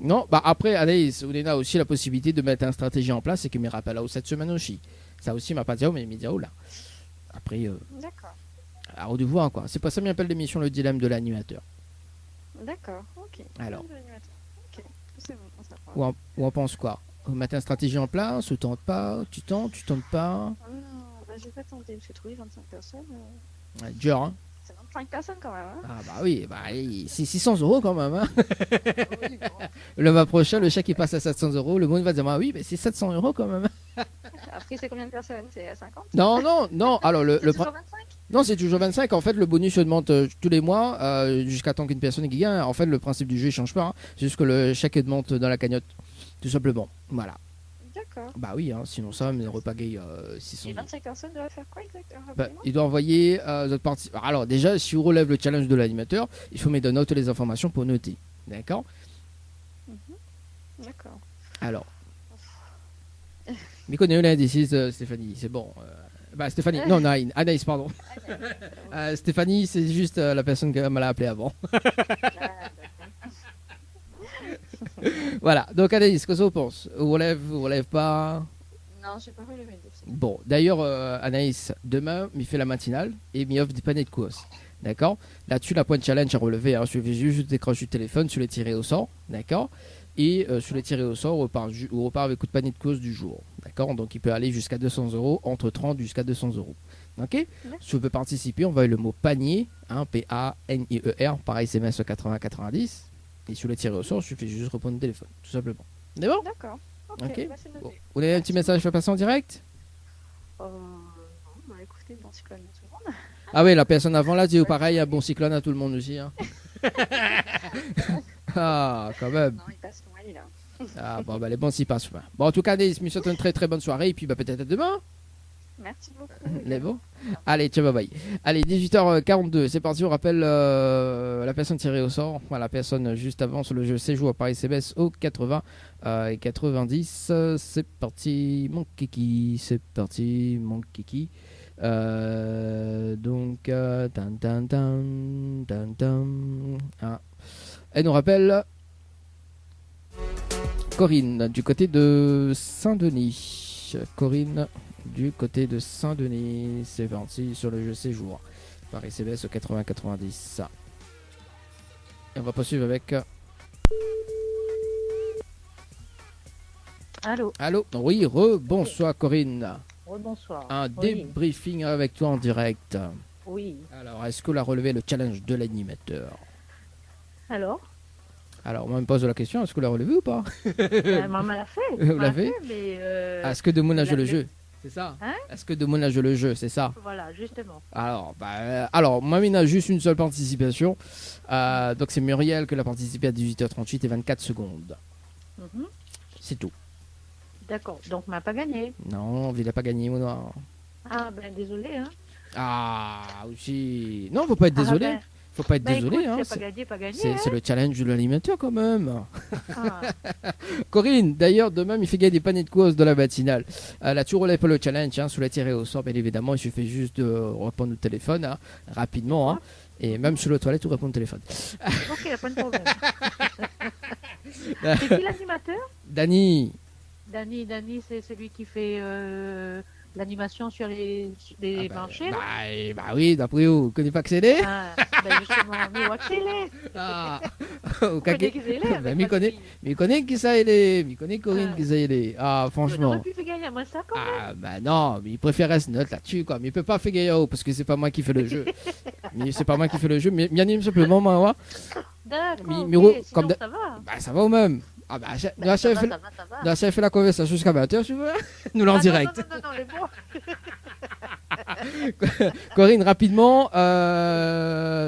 Non, bah après, Anaïs, on a aussi la possibilité de mettre une stratégie en place et que me rappelle là cette semaine aussi. Ça aussi, m'a pas dit, mais il m'a dit, oh là. Après, D'accord. alors, de voir quoi. C'est pas ça qu'on appelle l'émission le dilemme de l'animateur. D'accord, ok. Alors. Ok, c'est bon, ça va. Ou on pense quoi? On met une stratégie en place, ou tente pas, tu tentes pas. Non, bah, je vais pas tenter, parce que trouver 25 personnes. Ouais, dur, hein. C'est 25 personnes quand même, hein. Ah bah oui, c'est 600 € quand même, hein. Oui, bon. Le mois prochain, le chèque il passe à 700 €, le monde va dire, ah oui, mais c'est 700 € quand même. Après, c'est combien de personnes? C'est à 50? Non, alors le toujours 25? Non, c'est toujours 25. En fait, le bonus se demande tous les mois jusqu'à temps qu'une personne gagne. En fait, le principe du jeu ne change pas. Hein. C'est juste que le chèque monte dans la cagnotte, tout simplement. Voilà. D'accord. Bah oui, hein, sinon ça, mais repas gay 600 Et €. 25 personnes doivent faire quoi exactement? Bah, il doit envoyer notre partie. Alors déjà, si vous relève le challenge de l'animateur, il faut mettre de notes les informations pour noter. D'accord? D'accord. Alors. Mais connais l'indécise, Stéphanie, c'est bon. Bah Stéphanie, non, Anaïs, pardon. Stéphanie, c'est juste la personne qui m'a appelé avant. Voilà, donc Anaïs, qu'est-ce que vous pensez? Vous relève pas? Non, j'ai pas relevé le dossier. Bon, d'ailleurs, Anaïs, demain, il fait la matinale et il offre des paniers de course. D'accord? Là-dessus, la pointe challenge à relever. Hein. Je vais juste décrocher du téléphone sur les tirés au sort. D'accord? Et sur les tirés au sort, on repart avec coup de panier de course du jour. D'accord? Donc il peut aller jusqu'à 200 €, entre 30 jusqu'à 200 €. Ok? Si vous voulez participer, on va le mot panier, hein, P-A-N-I-E-R, par SMS 80-90. Et sur les tirés au sort, il suffit juste répondre au téléphone, tout simplement. D'accord? D'accord. Ok, Ok. bah, c'est noté. Bon. Vous avez un petit message à faire passer en direct? Non, bah écoutez, bon cyclone à tout le monde. Ah oui, la personne avant là dit pareil, un bon cyclone à tout le monde aussi. Hein. Ah, quand même. Non, il passe loin, il est là. Ah, bon, bah les bons s'y passent. Bon, en tout cas, je me souhaite une très très bonne soirée et puis bah, peut-être à demain. Merci beaucoup. Les bons. Allez, ciao, bye bye. Allez, 18h42, c'est parti. On rappelle la personne tirée au sort. Voilà, la personne juste avant sur le jeu séjour par SMS au 80 et 90. C'est parti, mon kiki. C'est parti, mon kiki. Donc, Ah. Elle nous rappelle Corinne du côté de Saint-Denis. Corinne du côté de Saint-Denis. C'est parti sur le jeu séjour par SMS au 80-90. Et on va poursuivre avec. Allô. Allô. Oui, bonsoir Corinne. Bonsoir. Un débriefing avec toi en direct. Oui. Alors, est-ce que tu as relevé le challenge de l'animateur? Alors Alors, moi, je me pose la question, est-ce que vous l'avez vu ou pas? Maman l'a fait. Vous l'avez? Mais Est-ce que de mon âge le jeu? C'est ça? Hein? Est-ce que de mon âge le jeu, c'est ça? Voilà, justement. Alors, moi, il a juste une seule participation. Donc, c'est Muriel qui a participé à 18h38 et 24 secondes. Mhm. C'est tout. D'accord, donc m'a pas gagné. Non, il n'a pas gagné, mon noir. Ah, ben désolé, hein. Ah, aussi. Non, faut pas être désolé. ben, Faut pas être désolé. Écoute, Hein. c'est pas gagné. C'est le challenge de l'animateur quand même. Ah. Corinne, d'ailleurs, demain, il fait gagner des paniers de courses de la matinale. La tour relève le challenge, hein, sous la tirée au sort, bien évidemment. Il suffit juste de répondre au téléphone, hein, rapidement. Hein, et même sur le toilette, ou répondre au téléphone. Ok, pas de problème. C'est qui l'animateur? Dany. Dany, c'est celui qui fait l'animation sur les marchés. Là. Bah oui, d'après vous, vous connaissez pas que c'est les ben justement, mais what c'est les Au caquet. Mais il connaît qui ça il est. Il connaît Corinne qui ça il est. Ah, franchement. On aurait pu faire gagner à moi ça quand même. Ah, bah non, mais il préfère rester note là-dessus, quoi. Mais il peut pas faire gagner parce que c'est pas moi qui fais le jeu. Mais c'est pas moi qui fais le jeu, mais bien simplement, moi. D'accord. Okay. Sinon, ça va. Bah, ça va au même. Ah bah, la chef fait la conversation jusqu'à 20h, tu veux? Nous l'en direct. Non, les bons. Corinne, rapidement,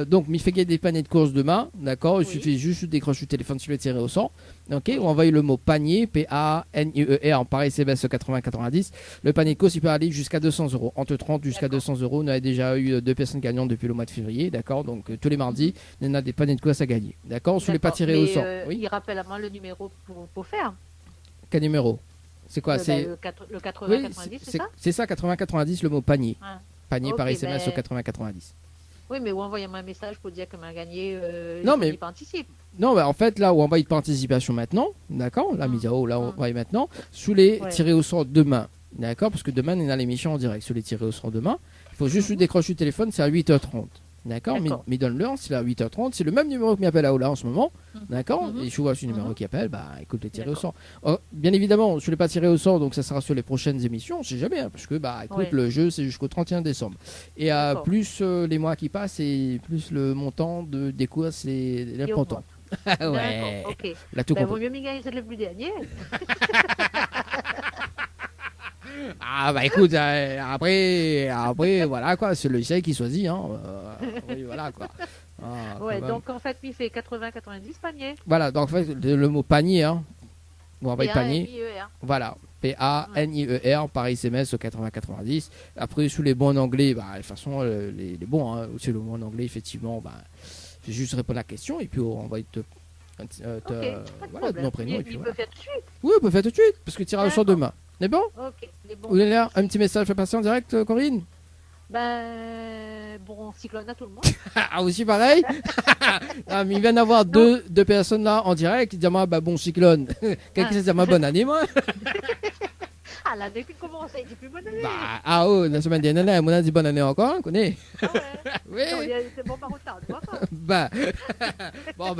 donc, il fait gagner des paniers de courses demain, d'accord? Il suffit juste de décrocher le téléphone sur le tiré au sort, ok? Ou envoyer le mot panier, P-A-N-I-E-R, par SMS 80-90. Le panier de courses, il peut aller jusqu'à 200 €, entre 30 jusqu'à 200 €. On a déjà eu 2 personnes gagnantes depuis le mois de février, d'accord? Donc, tous les mardis, il y en a des paniers de courses à gagner, d'accord? Sous les pas tirés au sort. Oui? Il rappelle à moi le numéro pour faire. Quel numéro? C'est quoi? C'est le 80-90, c'est ça? C'est ça, 80-90, le mot panier. Ah. Panier Okay, par SMS au 80-90. Oui, mais ou envoyez-moi un message pour dire que m'a gagné. Non, mais. Il participe. Non, en fait, là où on envoie une participation maintenant, d'accord? La mise à haut, là, on envoie maintenant, sous les tirés au sort demain, d'accord? Parce que demain, on a l'émission en direct, sous les tirés au sort demain. Il faut juste décrocher le téléphone, c'est à 8h30. D'accord, mais donne-le, c'est à 8h30, c'est le même numéro qui m'appelle à Ola en ce moment, d'accord, et je vois ce numéro qui appelle, bah écoute, les tirés au sort. Bien évidemment, je ne l'ai pas tiré au sort, donc ça sera sur les prochaines émissions, on ne sait jamais, hein, parce que écoute, le jeu c'est jusqu'au 31 décembre. Et plus les mois qui passent, et plus le montant des courses est important. Ouais, ok. Vaut mieux m'y gagner, c'est le plus dernier. Ah bah écoute, après voilà quoi, c'est le logiciel qui choisit, hein. Oui, voilà quoi. Donc en fait, il fait 80-90 paniers. Voilà, donc en fait, le mot panier, hein, vous envoyez panier. Voilà, P-A-N-I-E-R par SMS au 80-90. Après, sous les bons en anglais, de toute façon, les bons, hein, aussi le mot en anglais, effectivement, c'est juste répondre à la question et puis on envoie voilà, ton prénom. Il peut faire tout de suite. Oui, on peut faire tout de suite, parce que tirage au sort demain. C'est bon? Ok, les bons. Vous voulez là un petit message fait passer en direct, Corinne? Bon cyclone à tout le monde. Ah, aussi pareil? Ah, mais il vient d'avoir deux personnes là en direct qui disent bon cyclone. Quelqu'un qui dit bonne année, moi? Ah, l'année qui commence, il dit plus bonne année. La semaine dernière, on a dit bonne année encore, on connaît. Ah ouais? Oui. C'est bon par retard, tu vois pas?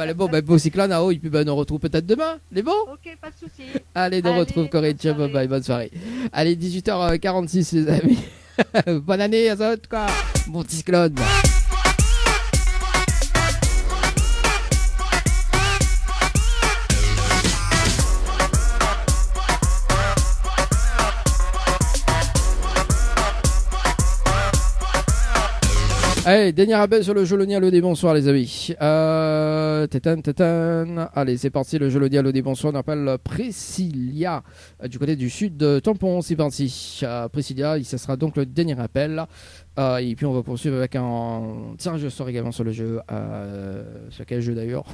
Les bons cyclones, il peut nous retrouve peut-être demain, les bons? Ok, pas de soucis. Allez, nous retrouve Corinne, bye bye, bonne soirée. Allez, 18h46 les amis. Bonne année à ça, quoi. Bon cyclone. Allez, dernier appel sur le Jolonia le bonsoir les amis. Allez, c'est parti, le Jolonia le bonsoir. On appelle Priscilla du côté du sud de Tampon. C'est parti. Priscilla, ça sera donc le dernier appel. Et puis on va poursuivre avec un tirage au sort également sur le jeu. Sur quel jeu d'ailleurs?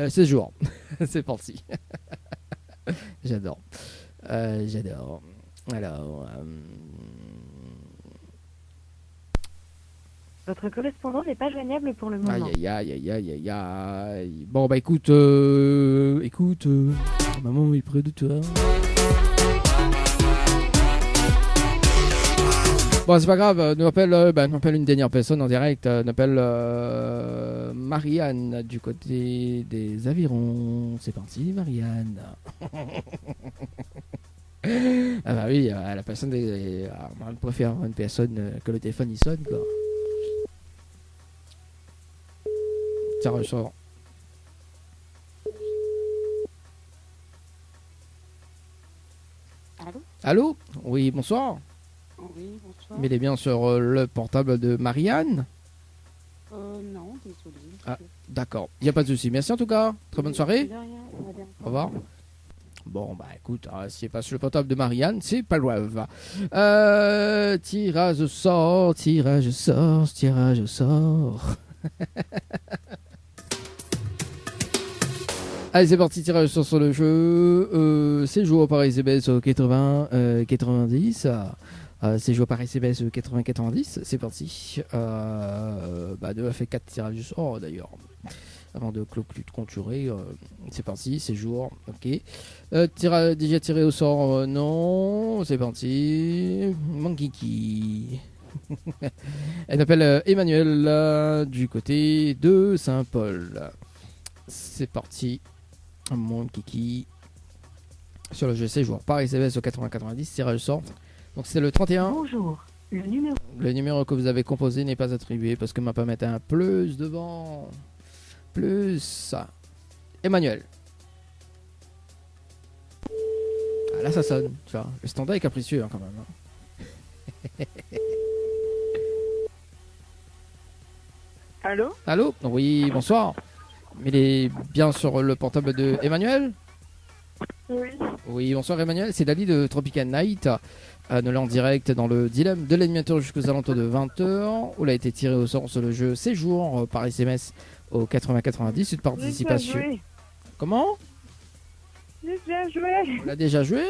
C'est jour. C'est parti. J'adore. Alors. Votre correspondant n'est pas joignable pour le moment. Aïe. Bon, écoute, maman est près de toi. Bon, c'est pas grave, nous appelle une dernière personne en direct, nous appelle Marianne du côté des Avirons. C'est parti, Marianne. Ah bah oui, la personne, on préfère une personne que le téléphone il sonne, quoi. Tiens, Allô? Allô? Oui, bonsoir. Oui, bonsoir. Mais il est bien sur le portable de Marianne? Non, désolé. Ah, d'accord. Il n'y a pas de souci. Merci en tout cas. Très bonne soirée. De rien, madame. Au revoir. Bon, bah écoute, si c'est pas sur le portable de Marianne, c'est pas grave. Tirage au sort, tirage au sort, tirage au sort. Allez, c'est parti, tirage au sort sur le jeu. C'est joué par SBS au 80-90. C'est joué par SBS 80-90. C'est parti. 2 a fait 4 tirages au sort d'ailleurs. Avant de clôturer, c'est parti, c'est jour, ok. Déjà tiré au sort, non, c'est parti. Mon kiki. Elle s'appelle Emmanuel du côté de Saint-Paul. C'est parti, mon kiki. Sur le jeu, c'est jour par SMS au 80-90, tirage au sort. Donc c'est le 31. Bonjour. Le numéro que vous avez composé n'est pas attribué parce que m'a pas mettre un plus devant. Plus Emmanuel. Ah, là ça sonne, tu vois. Le standard est capricieux hein, quand même. Allô? Allô? Oui, bonsoir. Mais il est bien sur le portable de Emmanuel? Oui. Oui, bonsoir Emmanuel. C'est Dali de Tropical Night. Nous l'en direct dans le dilemme de l'animateur jusqu'aux alentours de 20h. Où il a été tiré au sort sur le jeu Séjour par SMS au 80-90. Une participation. J'ai déjà joué. Comment? J'ai déjà joué. On l'a déjà joué?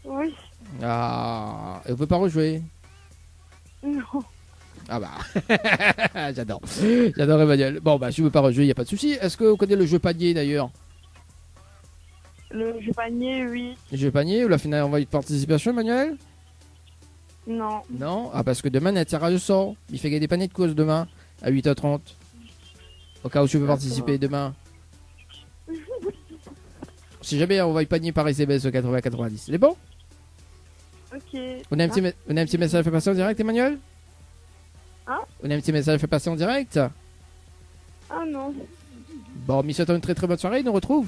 Oui. Ah, et on peut pas rejouer? Non. Ah bah, j'adore. J'adore Emmanuel. Bon bah, si vous ne pouvez pas rejouer, il n'y a pas de souci. Est-ce que vous connaissez le jeu panier d'ailleurs? Le jeu panier, oui. Le jeu panier ou la finale envoyée de participation, Emmanuel? Non. Non? Ah, parce que demain, il y a un tirage au sort. Il fait gagner des paniers de cause demain à 8h30. Au cas où tu veux participer demain. Si jamais on envoie panier par SMS au 80-90. C'est bon? Ok. On a un petit message à faire passer en direct, Emmanuel? Hein? On a un petit message à faire passer en direct? Ah non. Bon, Miss, une très très bonne soirée. Il nous retrouve.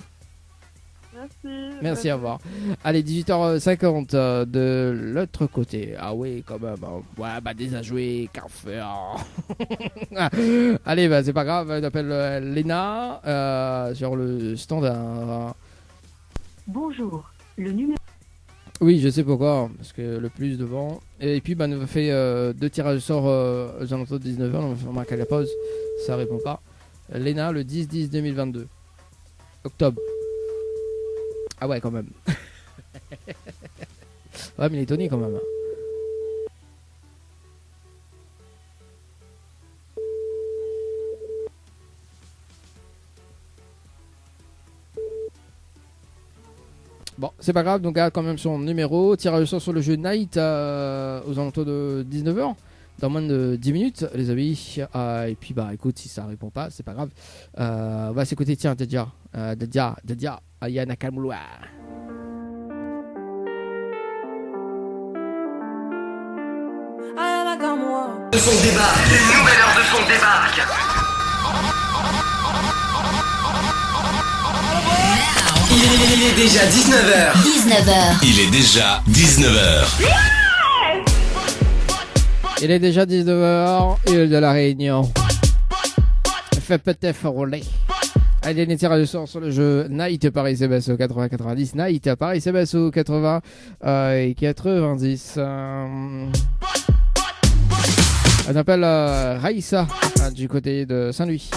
Merci. Merci, au revoir. Allez, 18h50 de l'autre côté. Ah oui, quand même. Ouais, bah déjà joué, qu'à faire. Allez, bah c'est pas grave. On appelle Léna sur le standard. Bonjour. Le numéro. Oui, je sais pourquoi. Parce que le plus devant. Et puis, bah, nous avons fait 2 tirages au sort aux alentours de 19h. On va marquer la pause. Ça répond pas. Léna, le 10-10-2022. Octobre. Ah ouais, quand même. Ouais, mais il est étonné quand même. Bon, c'est pas grave, donc garde quand même son numéro. Tirage au sort sur le jeu Night aux alentours de 19h. Dans moins de 10 minutes, les amis. Et puis, bah écoute, si ça répond pas, c'est pas grave. On va s'écouter, tiens, Dadia, Aya Nakamura. De son débarque, une nouvelle heure de son débarque. Il est déjà 19h. Il est déjà 19h. Il est déjà 19h, île de la Réunion. Fait peut-être rouler. Allez, les tirages de sort sur le jeu Night par SMS au 80-90. Night par SMS au 80 et 90. On appelle Raïssa du côté de Saint-Louis.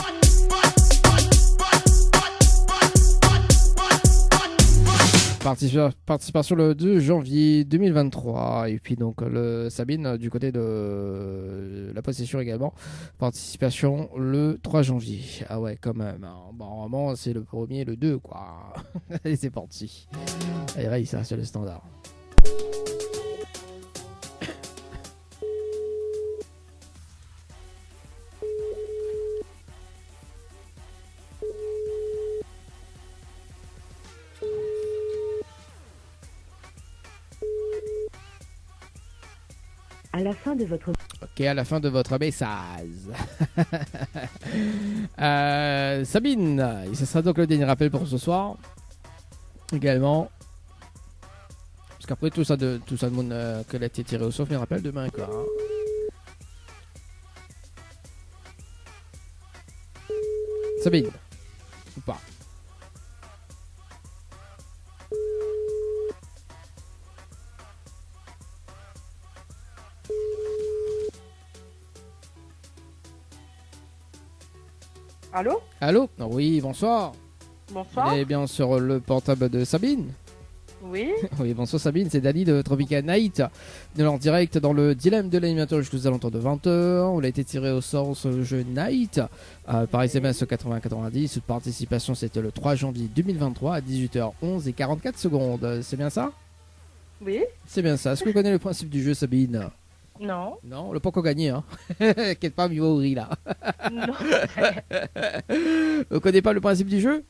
Participation le 2 janvier 2023. Et puis donc le Sabine du côté de la possession également. Participation le 3 janvier. Ah ouais, quand même. Bon, vraiment, c'est le premier, le 2, quoi. Allez, c'est parti. Allez, Raïssa, c'est le standard. À la fin de votre... Ok, à la fin de votre message. Sabine, et ce sera donc le dernier rappel pour ce soir. Également. Parce qu'après tout ça de monde qu'elle a été tirée au sort, je me rappelle demain quoi. Hein. Sabine, ou pas? Allô? Allô? Oui, bonsoir. Bonsoir. Vous êtes bien sur le portable de Sabine? Oui. Oui, bonsoir Sabine, c'est Dali de Tropical Night. Nous sommes en direct dans le dilemme de l'animateur jusqu'aux alentours de 20h. On a été tiré au sort sur le jeu Night par SMS 8090. Toute participation, c'était le 3 janvier 2023 à 18h11 et 44 secondes. C'est bien ça? Oui. C'est bien ça. Est-ce que vous connaissez le principe du jeu, Sabine? Non. Non, le pas qu'on gagne, hein. Inquiète pas, mi au riz là. Non. Vous connaissez pas le principe du jeu?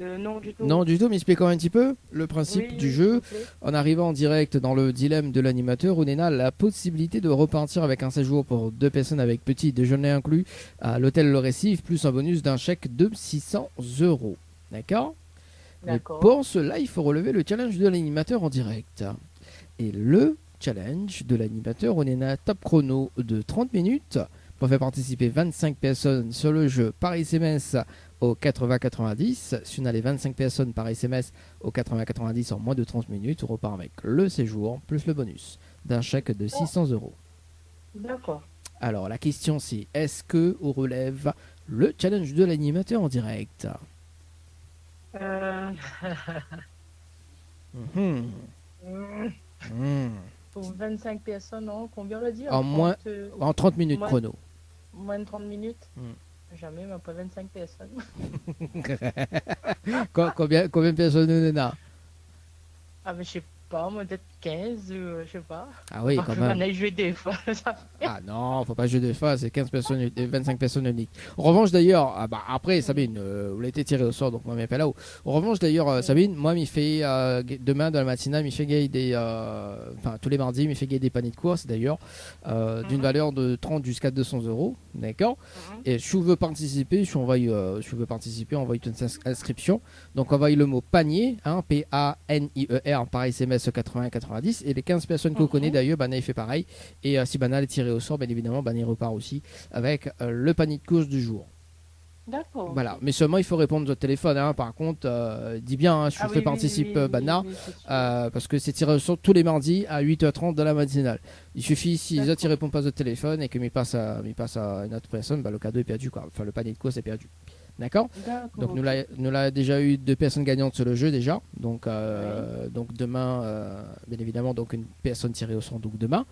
Non du tout. Non du tout, mais expliquons un petit peu le principe du jeu. En arrivant en direct dans le dilemme de l'animateur, on a la possibilité de repartir avec un séjour pour 2 personnes avec petit déjeuner inclus à l'hôtel Le Récif, plus un bonus d'un chèque de 600 €. D'accord? Mais pour cela, il faut relever le challenge de l'animateur en direct. Et le challenge de l'animateur, on est à un top chrono de 30 minutes pour faire participer 25 personnes sur le jeu par SMS au 80-90. Si on a les 25 personnes par SMS au 80-90 en moins de 30 minutes, on repart avec le séjour plus le bonus d'un chèque de 600 €. D'accord. Alors la question c'est, est-ce que on relève le challenge de l'animateur en direct? Pour 25 personnes, non, combien on a dit? En 30 minutes chrono. Moins de 30 minutes? Jamais, mais pas 25 personnes. Combien de personnes on a? Ah, mais je sais pas, moi peut-être 15, je sais pas. Ah oui, quand même. On a joué des fois. Ah non, faut pas jouer des fois, c'est 15 personnes, 25 personnes uniques. En revanche d'ailleurs, après Sabine, vous l'avez été tiré au sort, donc moi je m'appelle là-haut. En revanche d'ailleurs, Sabine, moi m'y fait demain dans la matinée, m'y fait gagner des, tous les mardis, m'y fait gagner des paniers de course d'ailleurs, d'une valeur de 30 jusqu'à 200 €, d'accord. Et si vous voulez participer, envoie une inscription. Donc envoyez le mot panier, hein, PANIER par SMS 80-90, et les 15 personnes que vous connaissez d'ailleurs, il fait pareil. Et si Banal est tiré au sort, bien évidemment, il repart aussi avec le panier de course du jour. D'accord. Voilà, mais seulement il faut répondre au téléphone. Hein. Par contre, dis bien, je vous fais participer Bana, parce que c'est tiré au sort tous les mardis à 8h30 dans la matinale. Il suffit, si les autres ne répondent pas au téléphone et que m'y passe à une autre personne, le cadeau est perdu, quoi. Enfin, le panier de course est perdu. D'accord. Donc nous l'avons déjà eu 2 personnes gagnantes sur le jeu déjà. Donc demain, bien évidemment, donc une personne tirée au sort donc demain.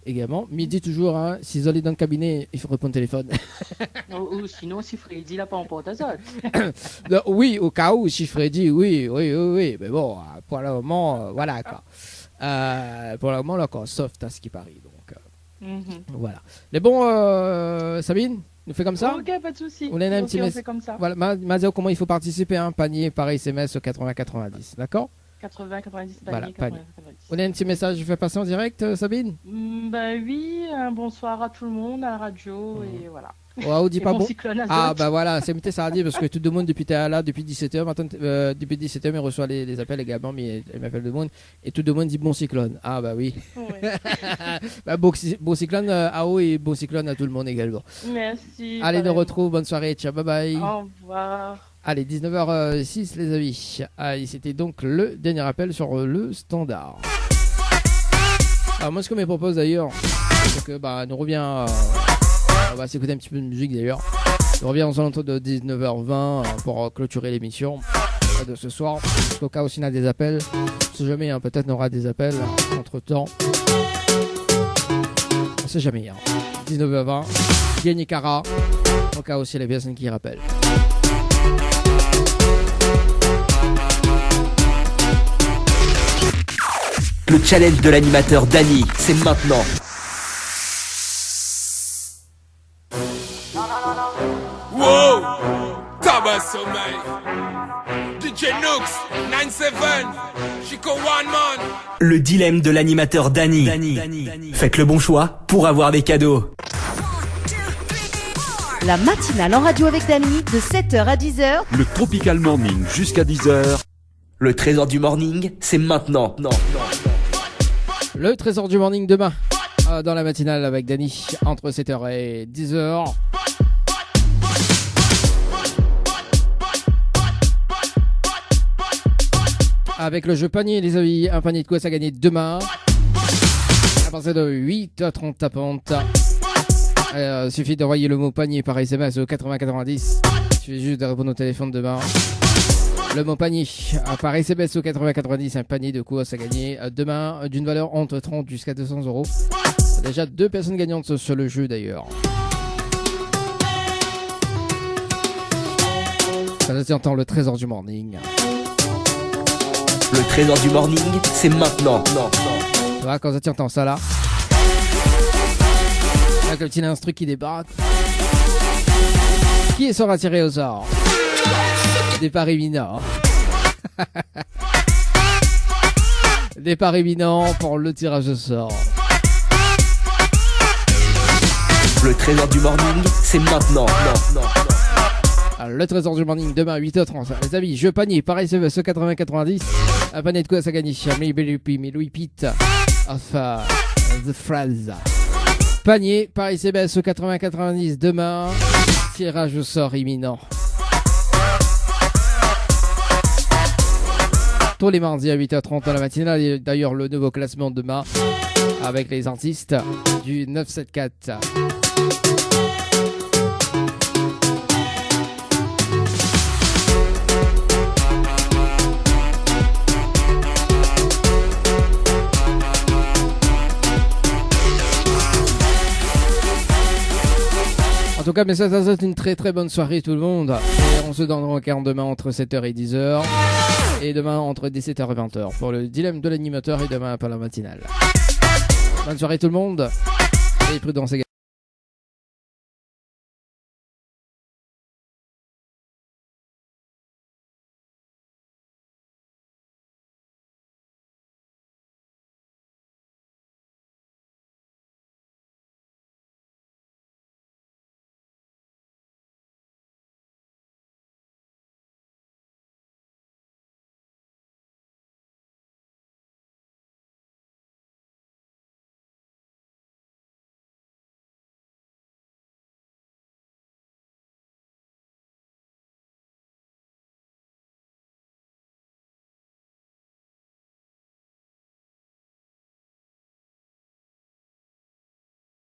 Également, midi toujours, hein, si vous allez dans le cabinet, il faut répondre au téléphone. Ou sinon, si Freddy l'a pas emporté ça. Oui, au cas où, si Freddy, oui. Mais bon, pour le moment, voilà quoi. Pour le moment, là, quoi, sauf à ce qui parie. Donc, voilà. Mais bon, Sabine, on fait comme ça? Ok, pas de souci. On a un petit message comme ça. Voilà, Mazao, comment il faut participer, un panier par SMS au 80-90, d'accord? 80, 90, panier, voilà, 80, panier. 90. On a un petit message, je fais passer en direct, Sabine? Oui, un bonsoir à tout le monde, à la radio, et voilà. Ouais, dis pas bon. Ah, voilà, c'est ça a dit, parce que tout le monde depuis 17h, maintenant, depuis 17h, il reçoit les appels également, mais il m'appelle le monde, et tout le monde dit bon cyclone. Ah, bah oui. Ouais. Bon cyclone à haut et bon cyclone à tout le monde également. Merci. Allez, nous retrouve, bonne soirée, ciao, bye bye. Au revoir. Allez, 19h06 les amis. Allez, c'était donc le dernier appel sur le standard. Alors moi ce que je me propose d'ailleurs, c'est que nous revient, on va s'écouter un petit peu de musique d'ailleurs. On revient aux alentours de 19h20 pour clôturer l'émission de ce soir. Au cas où s'il y a des appels, on sait jamais, hein, peut-être on aura des appels entre temps. On sait jamais. Hein. 19h20, Yannick Cara, au cas où s'il y a les personnes qui rappellent. Le challenge de l'animateur Dany, c'est maintenant. Wow, Tabac Sommeil, DJ Nooks, 97, Chico One Man. Le dilemme de l'animateur Dany. Faites le bon choix pour avoir des cadeaux. La matinale en radio avec Dany de 7h à 10h. Le Tropical Morning jusqu'à 10h. Le trésor du morning, c'est maintenant. Non. Le trésor du morning demain, dans la matinale avec Dany, entre 7h et 10h. Avec le jeu panier, les amis, un panier de quoi ça gagner demain. À partir de 8h30 tapante. Suffit d'envoyer le mot panier par SMS au 8090. Il suffit juste de répondre au téléphone demain. Le mot panier par SMS au 8090, un panier de quoi ça gagner demain d'une valeur entre 30 jusqu'à 200 euros. Déjà 2 personnes gagnantes sur le jeu d'ailleurs. Ça se entend le trésor du morning. Le trésor du morning, c'est maintenant. Non. Tu vois, quand ça entend ça là. Avec le petit instru qui débarque. Qui sera tiré au sort? Départ imminent. Départ imminent pour le tirage au sort. Le trésor du morning, c'est maintenant. Non. Alors, le trésor du morning demain à 8h30. Les amis, jeu panier, pareil, c'est ce 80-90. Un panier de quoi ça gagne? Mais Louis Pitt. Enfin, The Phrase. Panier, pareil, CBS au 80-90 demain. Tirage au sort imminent. Tous les mardis à 8h30 dans la matinale. D'ailleurs, le nouveau classement demain avec les artistes du 974. En tout cas, mais ça c'est une très très bonne soirée tout le monde. Et on se donne rencontre demain entre 7h et 10h. Et demain entre 17h et 20h pour le dilemme de l'animateur et demain pour la matinale. Bonne soirée tout le monde. Et prudence également.